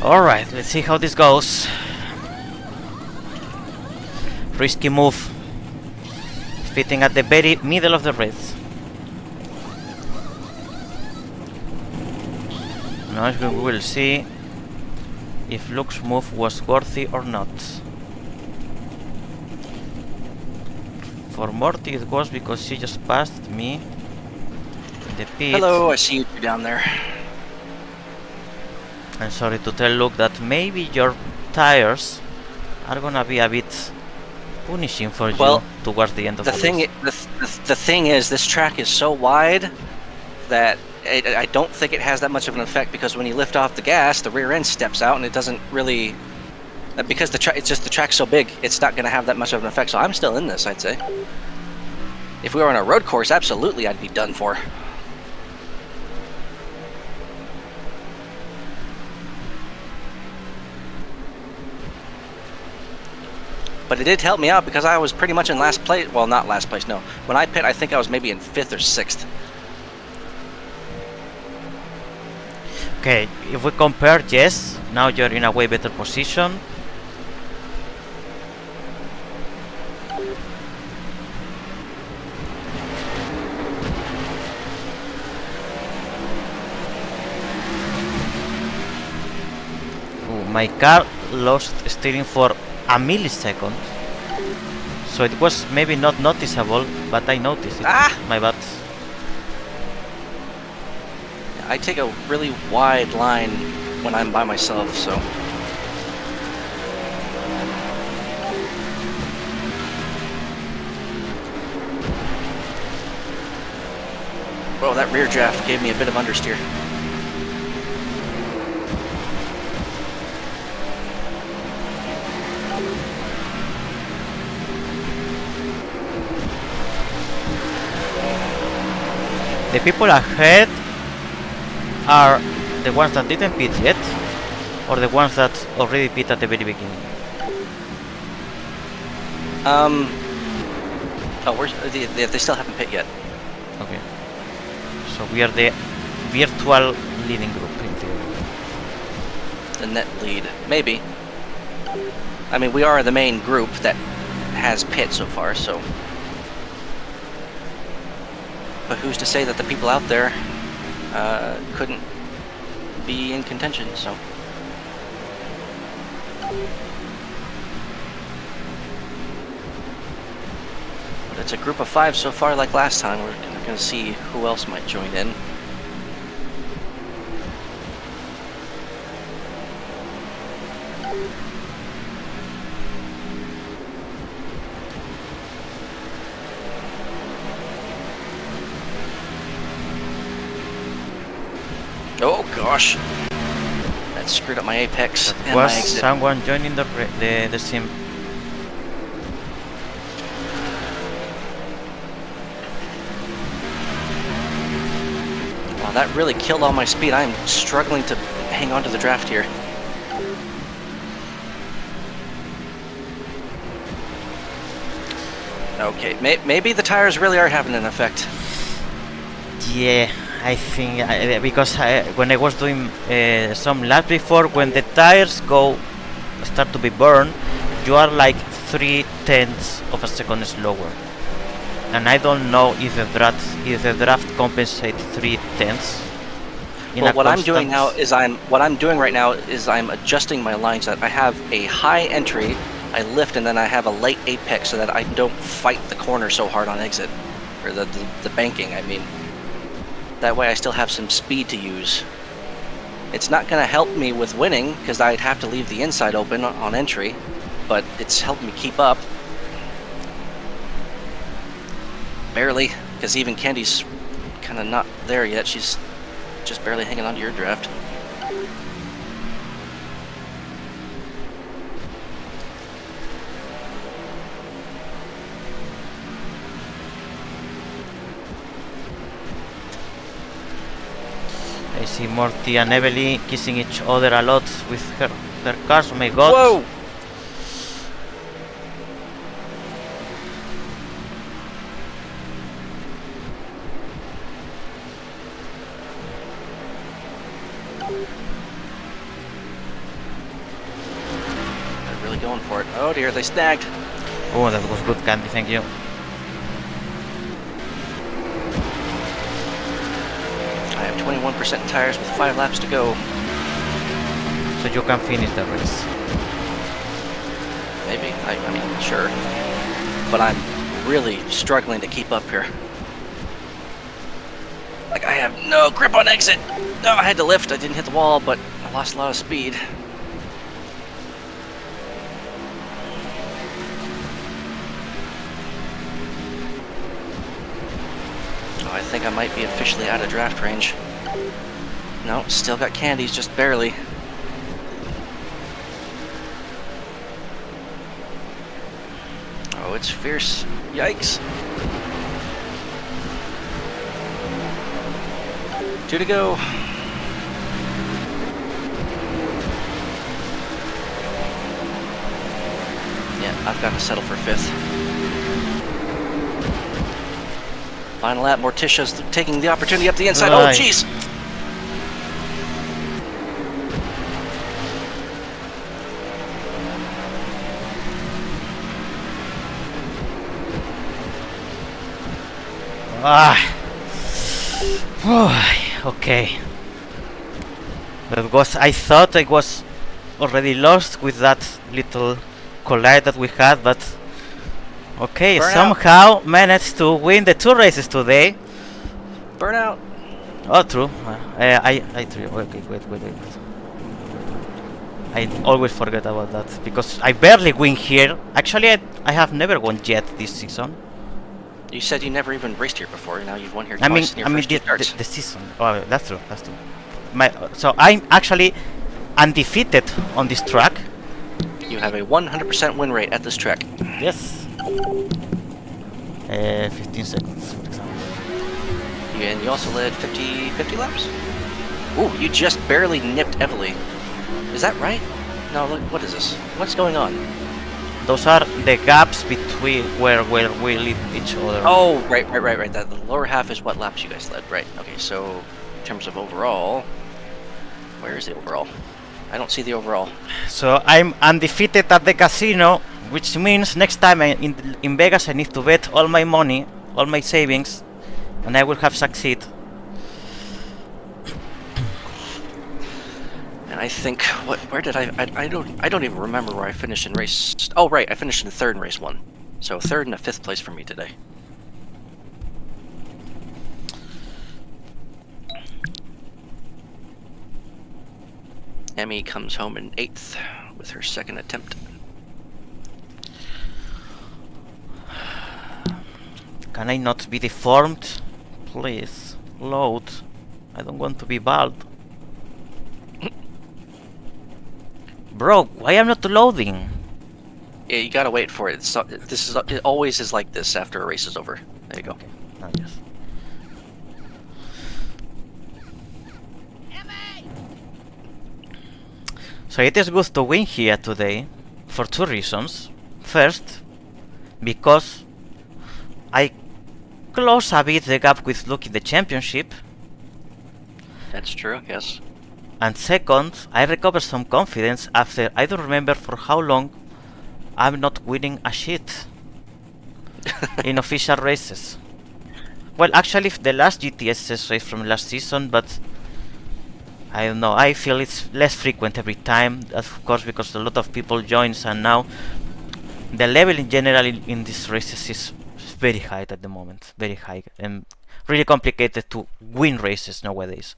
Alright, let's see how this goes. Risky move. Fitting at the very middle of the race. Now we will see if Luke's move was worthy or not. For Morty it was, because she just passed me in the pit. Hello, I see you two down there. I'm sorry to tell Luke that maybe your tires are gonna be a bit punishing for you towards the end of the race. The thing is, this track is so wide that I don't think it has that much of an effect, because when you lift off the gas, the rear end steps out, and it doesn't really, because the track's so big, it's not going to have that much of an effect. So I'm still in this, I'd say. If we were on a road course, absolutely, I'd be done for. But it did help me out, because I was pretty much in last place. Well, not last place, no. When I pit, I think I was maybe in 5th or 6th. Okay, if we compare, yes, now you're in a way better position. Ooh, my car lost steering for a millisecond, so it was maybe not noticeable, but I noticed it. My bad. I take a really wide line when I'm by myself, so. Oh, that rear draft gave me a bit of understeer. The people ahead are the ones that didn't pit yet, or the ones that already pit at the very beginning? Oh, they still haven't pit yet. Okay. So we are the virtual leading group in theory. The net lead, maybe. I mean, we are the main group that has pit so far, so. But who's to say that the people out there couldn't be in contention, so. But it's a group of 5 so far, like last time. We're going to see who else might join in. Oh gosh. That screwed up my apex and Was my exit. someone joining the sim? Wow, that really killed all my speed. I am struggling to hang on to the draft here. Okay, maybe the tires really are having an effect. Yeah, I think because when I was doing some laps before, when the tires start to be burned, you are like 3/10 of a second slower, and I don't know if the draft compensates 3/10. Well, what I'm doing right now is I'm adjusting my lines that I have a high entry, I lift, and then I have a late apex so that I don't fight the corner so hard on exit, or the banking, I mean. That way I still have some speed to use. It's not going to help me with winning, because I'd have to leave the inside open on entry, but it's helped me keep up. Barely, because even Candy's kind of not there yet. She's just barely hanging on to your draft. I see Morty and Evely kissing each other a lot with their cars. Oh my god. Whoa! They're really going for it. Oh dear, they snagged. Oh, that was good, Candy, thank you. I have 21% tires with 5 laps to go. So you can finish the race. Maybe, I mean, sure. But I'm really struggling to keep up here. Like, I have no grip on exit. No, I had to lift, I didn't hit the wall, but I lost a lot of speed. Oh, I think I might be officially out of draft range. No, still got Candies, just barely. Oh, it's fierce. Yikes. 2 to go. Yeah, I've got to settle for 5th. Final lap, Morticia's taking the opportunity up the inside. Oh, jeez! Okay. I thought I was already lost with that little collide that we had, but okay, somehow managed to win the 2 races today. Burnout. Oh, true. I okay, wait. I always forget about that because I barely win here. Actually, I have never won yet this season. You said you never even raced here before. Now you've won here twice in your first 2 starts. The season. Oh, that's true. So I'm actually undefeated on this track. You have a 100% win rate at this track. Yes. 15 seconds, for example. And you also led 50 laps? Ooh, you just barely nipped Evely. Is that right? No, look, what is this? What's going on? Those are the gaps between where we lead each other. Oh, right. That the lower half is what laps you guys led, right? Okay, so in terms of overall, where is the overall? I don't see the overall. So I'm undefeated at the casino, which means next time in Vegas I need to bet all my money, all my savings, and I will have succeed. And I think where did I don't even remember where I finished in race. Oh right, I finished in 3rd in race 1. So 3rd and a 5th place for me today. Emmy comes home in 8th with her 2nd attempt. Can I not be deformed? Please, load. I don't want to be bald. Bro, why am not loading? Yeah, you gotta wait for it. It always is like this after a race is over. There you go. Okay, now yes. So it is good to win here today for two reasons. First, because I close a bit the gap with Luke in the championship. That's true, yes. And second, I recover some confidence after I don't remember for how long I'm not winning a shit in official races. Well, actually, the last GTS race from last season, but I don't know. I feel it's less frequent every time, of course, because a lot of people joins, and now the level in general in these races is very high at the moment, very high, and really complicated to win races nowadays.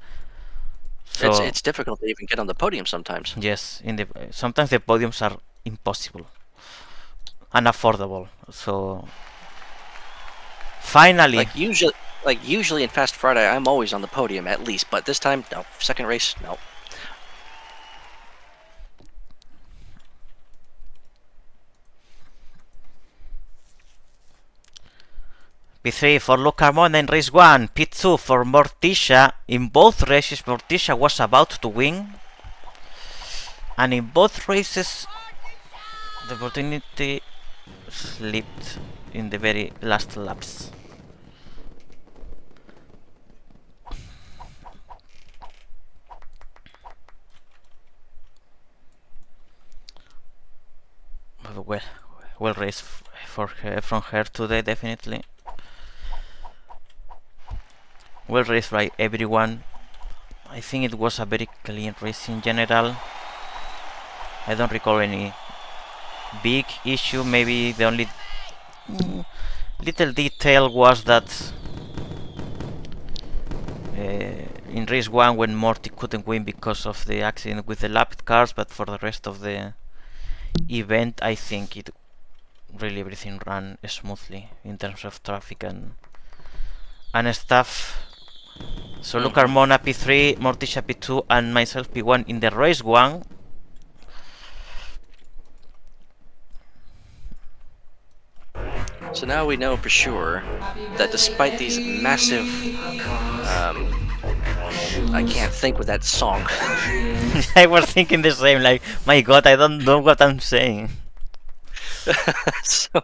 So It's difficult to even get on the podium sometimes. yes, sometimes the podiums are impossible, unaffordable. So finally, Like usually in Fast Friday, I'm always on the podium at least, but this time, no. Second race, no. P3 for Luke Carmona in race 1, P2 for Morticia. In both races, Morticia was about to win, and in both races, the opportunity slipped in the very last laps. Well race for her, from her today, definitely. Well raced by everyone. I think it was a very clean race in general. I don't recall any big issue. Maybe the only little detail was that in race 1 when Morty couldn't win because of the accident with the lap cars, but for the rest of the event I think it really everything ran smoothly in terms of traffic and stuff. So Luke Carmona P3, Morticia P2 and myself P1 in the race 1. So now we know for sure that despite these massive, I can't think with that song. I was thinking the same, like, my god, I don't know what I'm saying. So,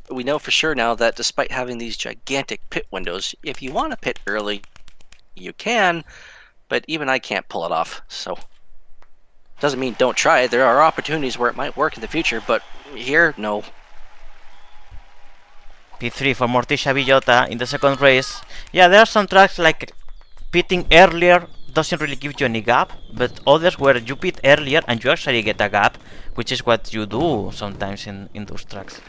we know for sure now that despite having these gigantic pit windows, if you want to pit early, you can, but even I can't pull it off, so doesn't mean don't try it. There are opportunities where it might work in the future, but here, no. P3 for Morticia Villota in the second race. Yeah, there are some tracks like pitting earlier doesn't really give you any gap, but others where you pit earlier and you actually get a gap, which is what you do sometimes in those tracks.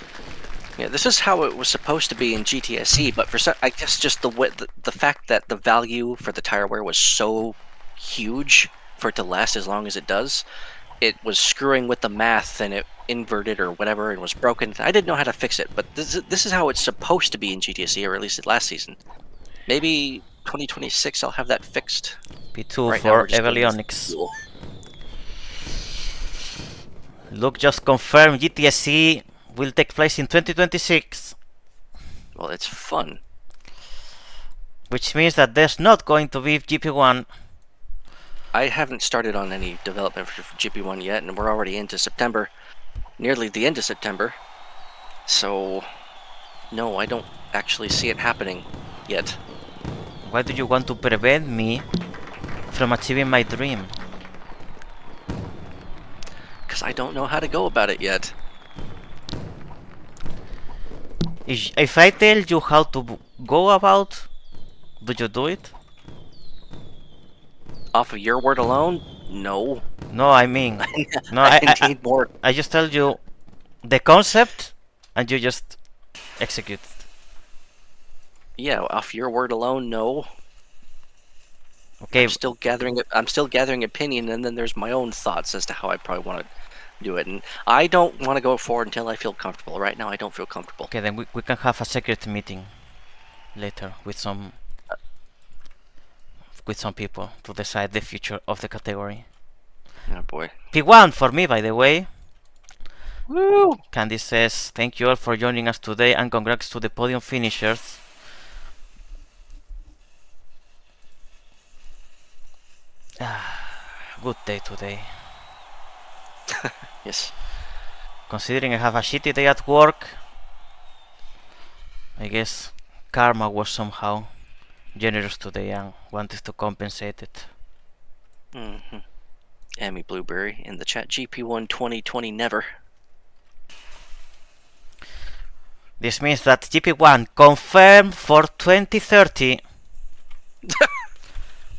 Yeah, this is how it was supposed to be in GTSC, but for some, I guess just the fact that the value for the tire wear was so huge for it to last as long as it does, it was screwing with the math and it inverted or whatever and was broken. I didn't know how to fix it, but this is how it's supposed to be in GTSC, or at least last season. Maybe 2026 I'll have that fixed. P2 right for Evelyonics. Luke just confirmed GTSC will take place in 2026. Well, it's fun. Which means that there's not going to be GP1. I haven't started on any development for GP1 yet, and we're already into September. Nearly the end of September. So, no, I don't actually see it happening yet. Why do you want to prevent me from achieving my dream? Because I don't know how to go about it yet. If I tell you how to go about, do you do it? Off of your word alone, no. No, I mean, no, I need more. I just tell you the concept, and you just execute it. Yeah, off your word alone, no. Okay. I'm still gathering opinion, and then there's my own thoughts as to how I probably want to do it. And I don't want to go forward until I feel comfortable. Right now, I don't feel comfortable. Okay, then we can have a secret meeting later with some people to decide the future of the category. Oh boy. P1 for me, by the way. Woo! Candy says, thank you all for joining us today and congrats to the podium finishers. Good day today. Yes. Considering I have a shitty day at work, I guess karma was somehow generous today and wanted to compensate it. Mm-hmm. Amy Blueberry in the chat. GP1 2020 never. This means that GP1 confirmed for 2030.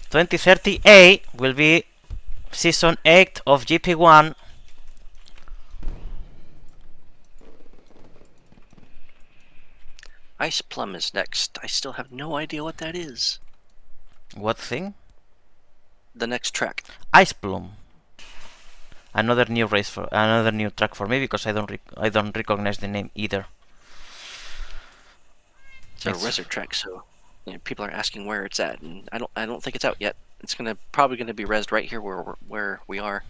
2030A will be season 8 of GP1. Ice Plum is next. I still have no idea what that is. What thing? The next track. Ice Plum. Another new track for me because I don't recognize the name either. It's a resort track, so people are asking where it's at, and I don't think it's out yet. It's probably gonna be rezzed right here where we are.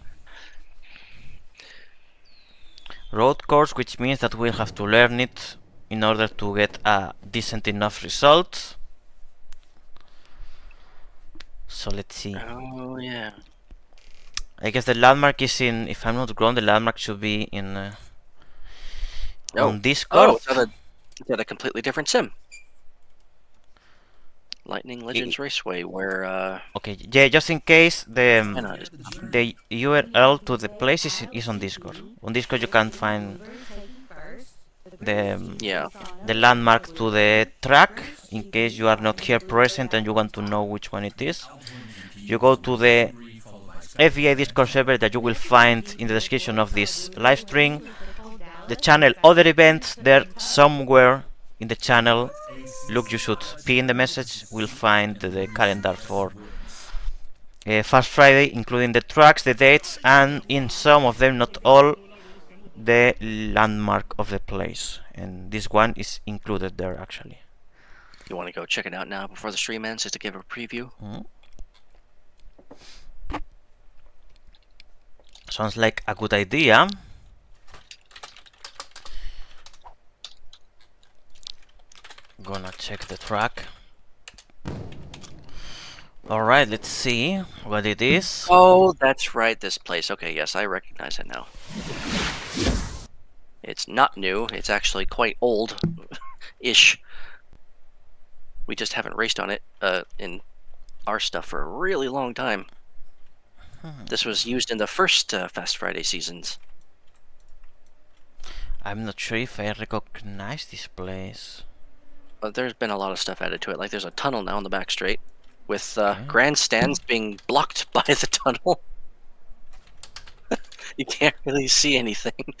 Road course, which means that we'll have to learn it in order to get a decent enough result. So let's see. Oh yeah. I guess the landmark is in, if I'm not wrong, the landmark should be in on Discord. Oh, it's at a completely different sim. Lightning Legends Raceway, where okay, yeah, just in case the URL to the place is on Discord. On Discord you can find the landmark to the track in case you are not here present and you want to know which one it is. You go to the FVA Discord server that you will find in the description of this live stream. The channel other events there somewhere in the channel. Look, you should pin the message. We'll find the calendar for Fast Friday, including the tracks, the dates, and in some of them, not all, the landmark of the place. And this one is included there actually. You want to go check it out now before the stream ends, just to give a preview? Sounds like a good idea. Gonna check the track. Alright, let's see what it is. Oh, that's right, this place. Okay, yes, I recognize it now. It's not new, it's actually quite old-ish. We just haven't raced on it in our stuff for a really long time. This was used in the first Fast Friday seasons. I'm not sure if I recognize this place. But there's been a lot of stuff added to it. Like there's a tunnel now in the back straight, with grandstands being blocked by the tunnel. You can't really see anything.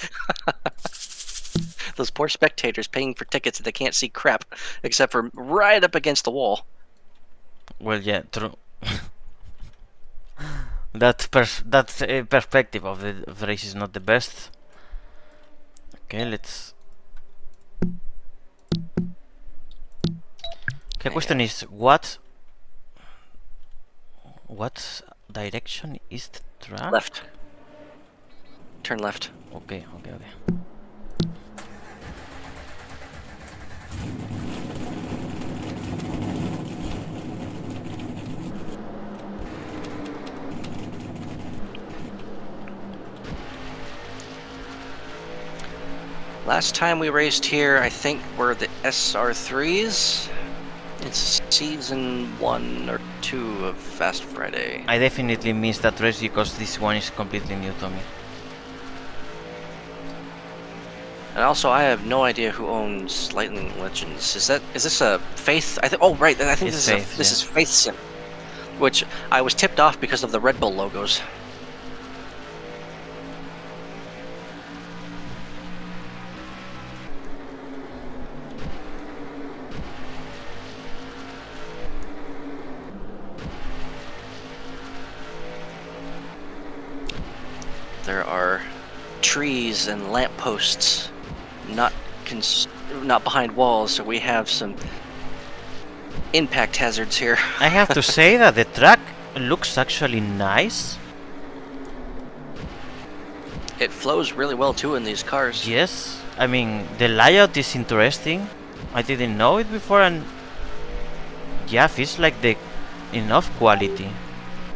Those poor spectators paying for tickets that they can't see crap, except for right up against the wall. Well, yeah, true. that perspective of the race is not the best. Okay, let's. The question is what direction is the track? Left. Turn left. Okay. Last time we raced here, I think were the SR3s. It's season 1 or 2 of Fast Friday. I definitely missed that race because this one is completely new to me. And also, I have no idea who owns Lightning Legends. Is this a Faith? Oh, right. I think this is Faith Sim, which I was tipped off because of the Red Bull logos. There are trees and lampposts, not behind walls, so we have some impact hazards here. I have to say that the track looks actually nice. it flows really well too in these cars. Yes, I mean the layout is interesting. I didn't know it before, and yeah, feels like the enough quality.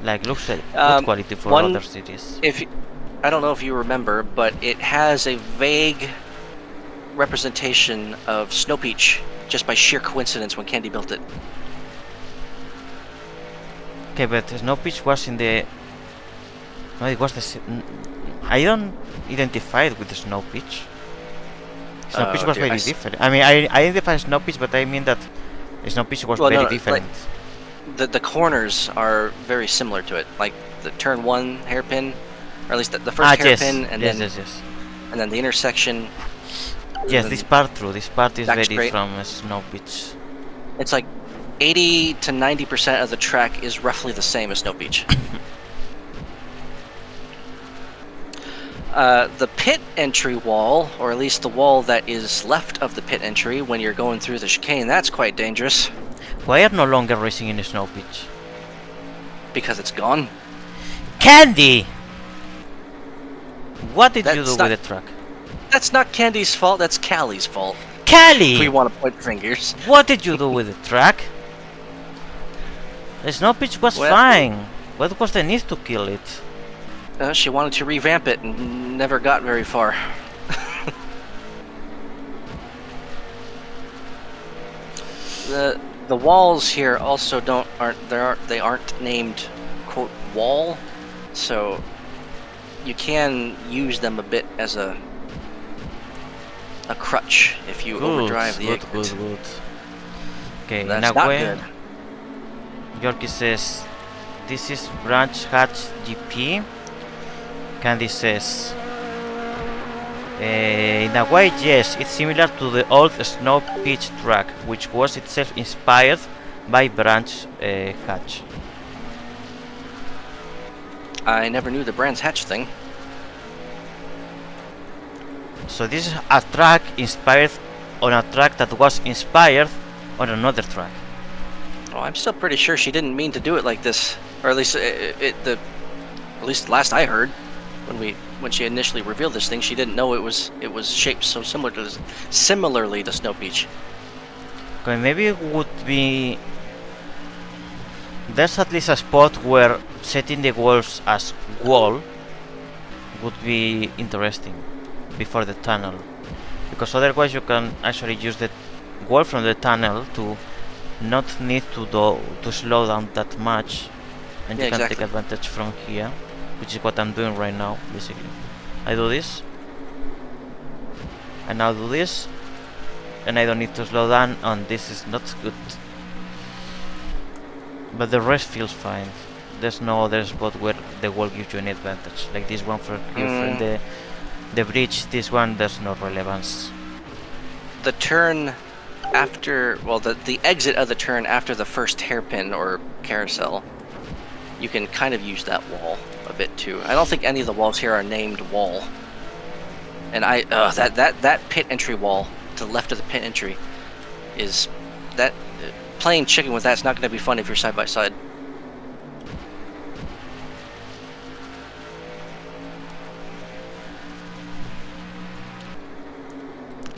Like looks like good quality for one- other cities. If I don't know if you remember, but it has a vague representation of Snow Peach just by sheer coincidence when Candy built it. Okay, but Snow Peach was in the. No, it was the. I don't identify it with the Snow Peach. Snow Peach was okay, very different. I mean, I identify Snow Peach, but I mean that Snow Peach was Well, very no, different. The corners are very similar to it, like the turn 1 hairpin, or at least the first yes, hairpin, and yes, then yes. and then the intersection. Yes, and this part true. This part is back very straight. from Snow Peach. It's like 80 to 90% of the track is roughly the same as Snow Peach. The pit entry wall, or at least the wall that is left of the pit entry when you're going through the chicane, that's quite dangerous Why are no longer racing in Snow Peach? because it's gone. Candy! What did you That's do not- with the truck? That's not Candy's fault, that's Callie's fault. If we Callie! want to point fingers. What did you do with the truck? The Snow Peach was Well- fine. What was the need to kill it? She wanted to revamp it and never got very far. The walls here also aren't named quote wall, so you can use them a bit as a crutch if you overdrive the good, exit. good. Okay, That's now not when good. Yorkie says this is Branch Hatch GP. Candy says in a way, yes, it's similar to the old Snow Peach track, which was itself inspired by Branch Hatch. I never knew the Brands Hatch thing. So this is a track inspired on a track that was inspired on another track. Oh, I'm still pretty sure she didn't mean to do it like this, or at least at least last I heard, when she initially revealed this thing, she didn't know it was shaped so similarly to Snow Peach. Okay, maybe it would be. There's at least a spot where setting the walls as wall would be interesting before the tunnel, because otherwise you can actually use the wall from the tunnel to not need to slow down that much, and Yeah, you can exactly. take advantage from here, which is what I'm doing right now. Basically, I do this, and now do this, and I don't need to slow down, and this is not good. But the rest feels fine. There's no other spot where the wall gives you any advantage. Like this one for here from the bridge, this one there's no relevance. The turn after, well, the exit of the turn after the first hairpin or carousel, you can kind of use that wall a bit too. I don't think any of the walls here are named wall. And that pit entry wall to the left of the pit entry is that playing chicken with that's not going to be fun if you're side by side.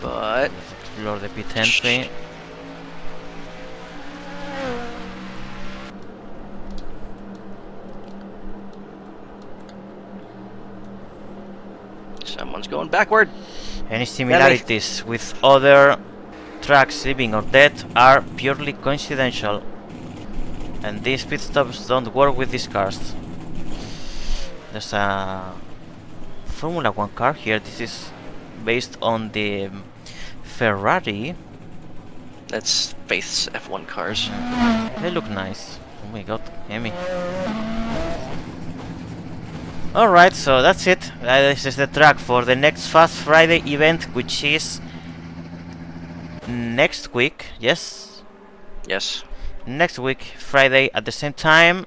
But Let's explore the pit entry. someone's going backward. Any similarities with other tracks, living or dead, are purely coincidental, and these pit stops don't work with these cars. There's a Formula 1 car here. This is based on the Ferrari. That's Faith's F1 cars. They look nice. Oh my god, Amy. Alright, so that's it. This is the track for the next Fast Friday event, which is next week. Yes? Yes. Next week, Friday at the same time.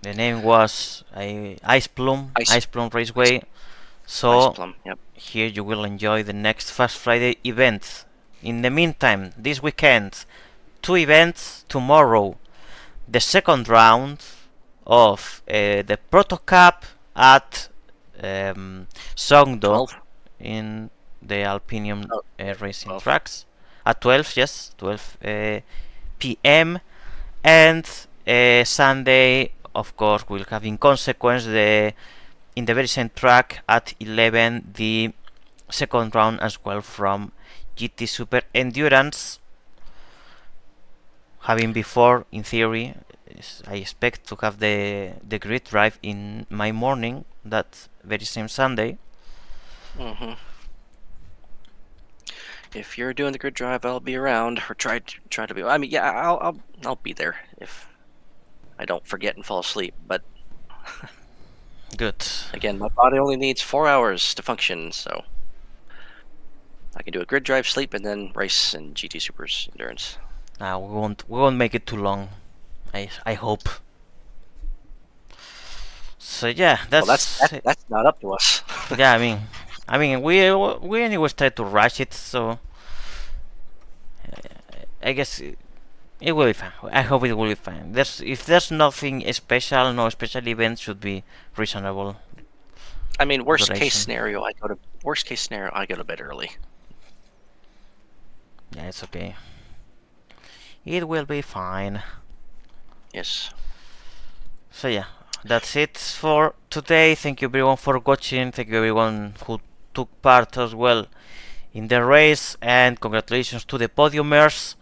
The name was Ice Plum Raceway. So Ice Plum, yep. here you will enjoy the next Fast Friday event. In the meantime, this weekend, 2 events tomorrow. The second round of the Proto Cup at Songdo 12. in the Alpinium Oh, racing 12. tracks at 12, yes, 12 p.m. And Sunday, of course, we'll have in consequence in the very same track at 11 the second round as well from GT Super Endurance. Having before, in theory, I expect to have the grid drive in my morning that very same Sunday. Mm-hmm. If you're doing the grid drive, I'll be around, or try to be. I mean, yeah, I'll be there if I don't forget and fall asleep. But Good. again, my body only needs 4 hours to function, so I can do a grid drive, sleep, and then race in GT Super's endurance. We won't make it too long. I hope. So yeah, Well, that's not up to us. yeah. I mean, we anyways try to rush it, so I guess it will be fine. I hope it will be fine. If there's nothing special, no special event should be reasonable. I mean, worst case Duration. scenario, I go to bed early. Yeah, it's okay. It will be fine. Yes. So yeah, that's it for today. Thank you everyone for watching. Thank you everyone who took part as well in the race, and congratulations to the podiumers.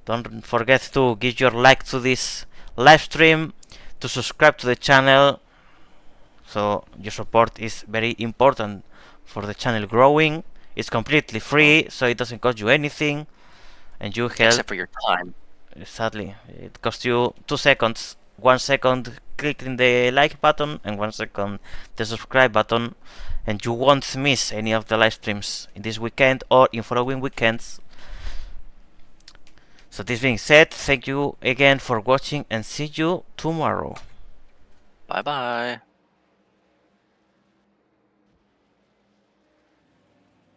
Don't forget to give your like to this live stream, to subscribe to the channel. So your support is very important for the channel growing. It's completely free, so it doesn't cost you anything, and you help. Except for your time. Sadly, it costs you 2 seconds. 1 second clicking the like button and 1 second the subscribe button, and you won't miss any of the live streams in this weekend or in following weekends. So this being said, thank you again for watching and see you tomorrow. Bye bye.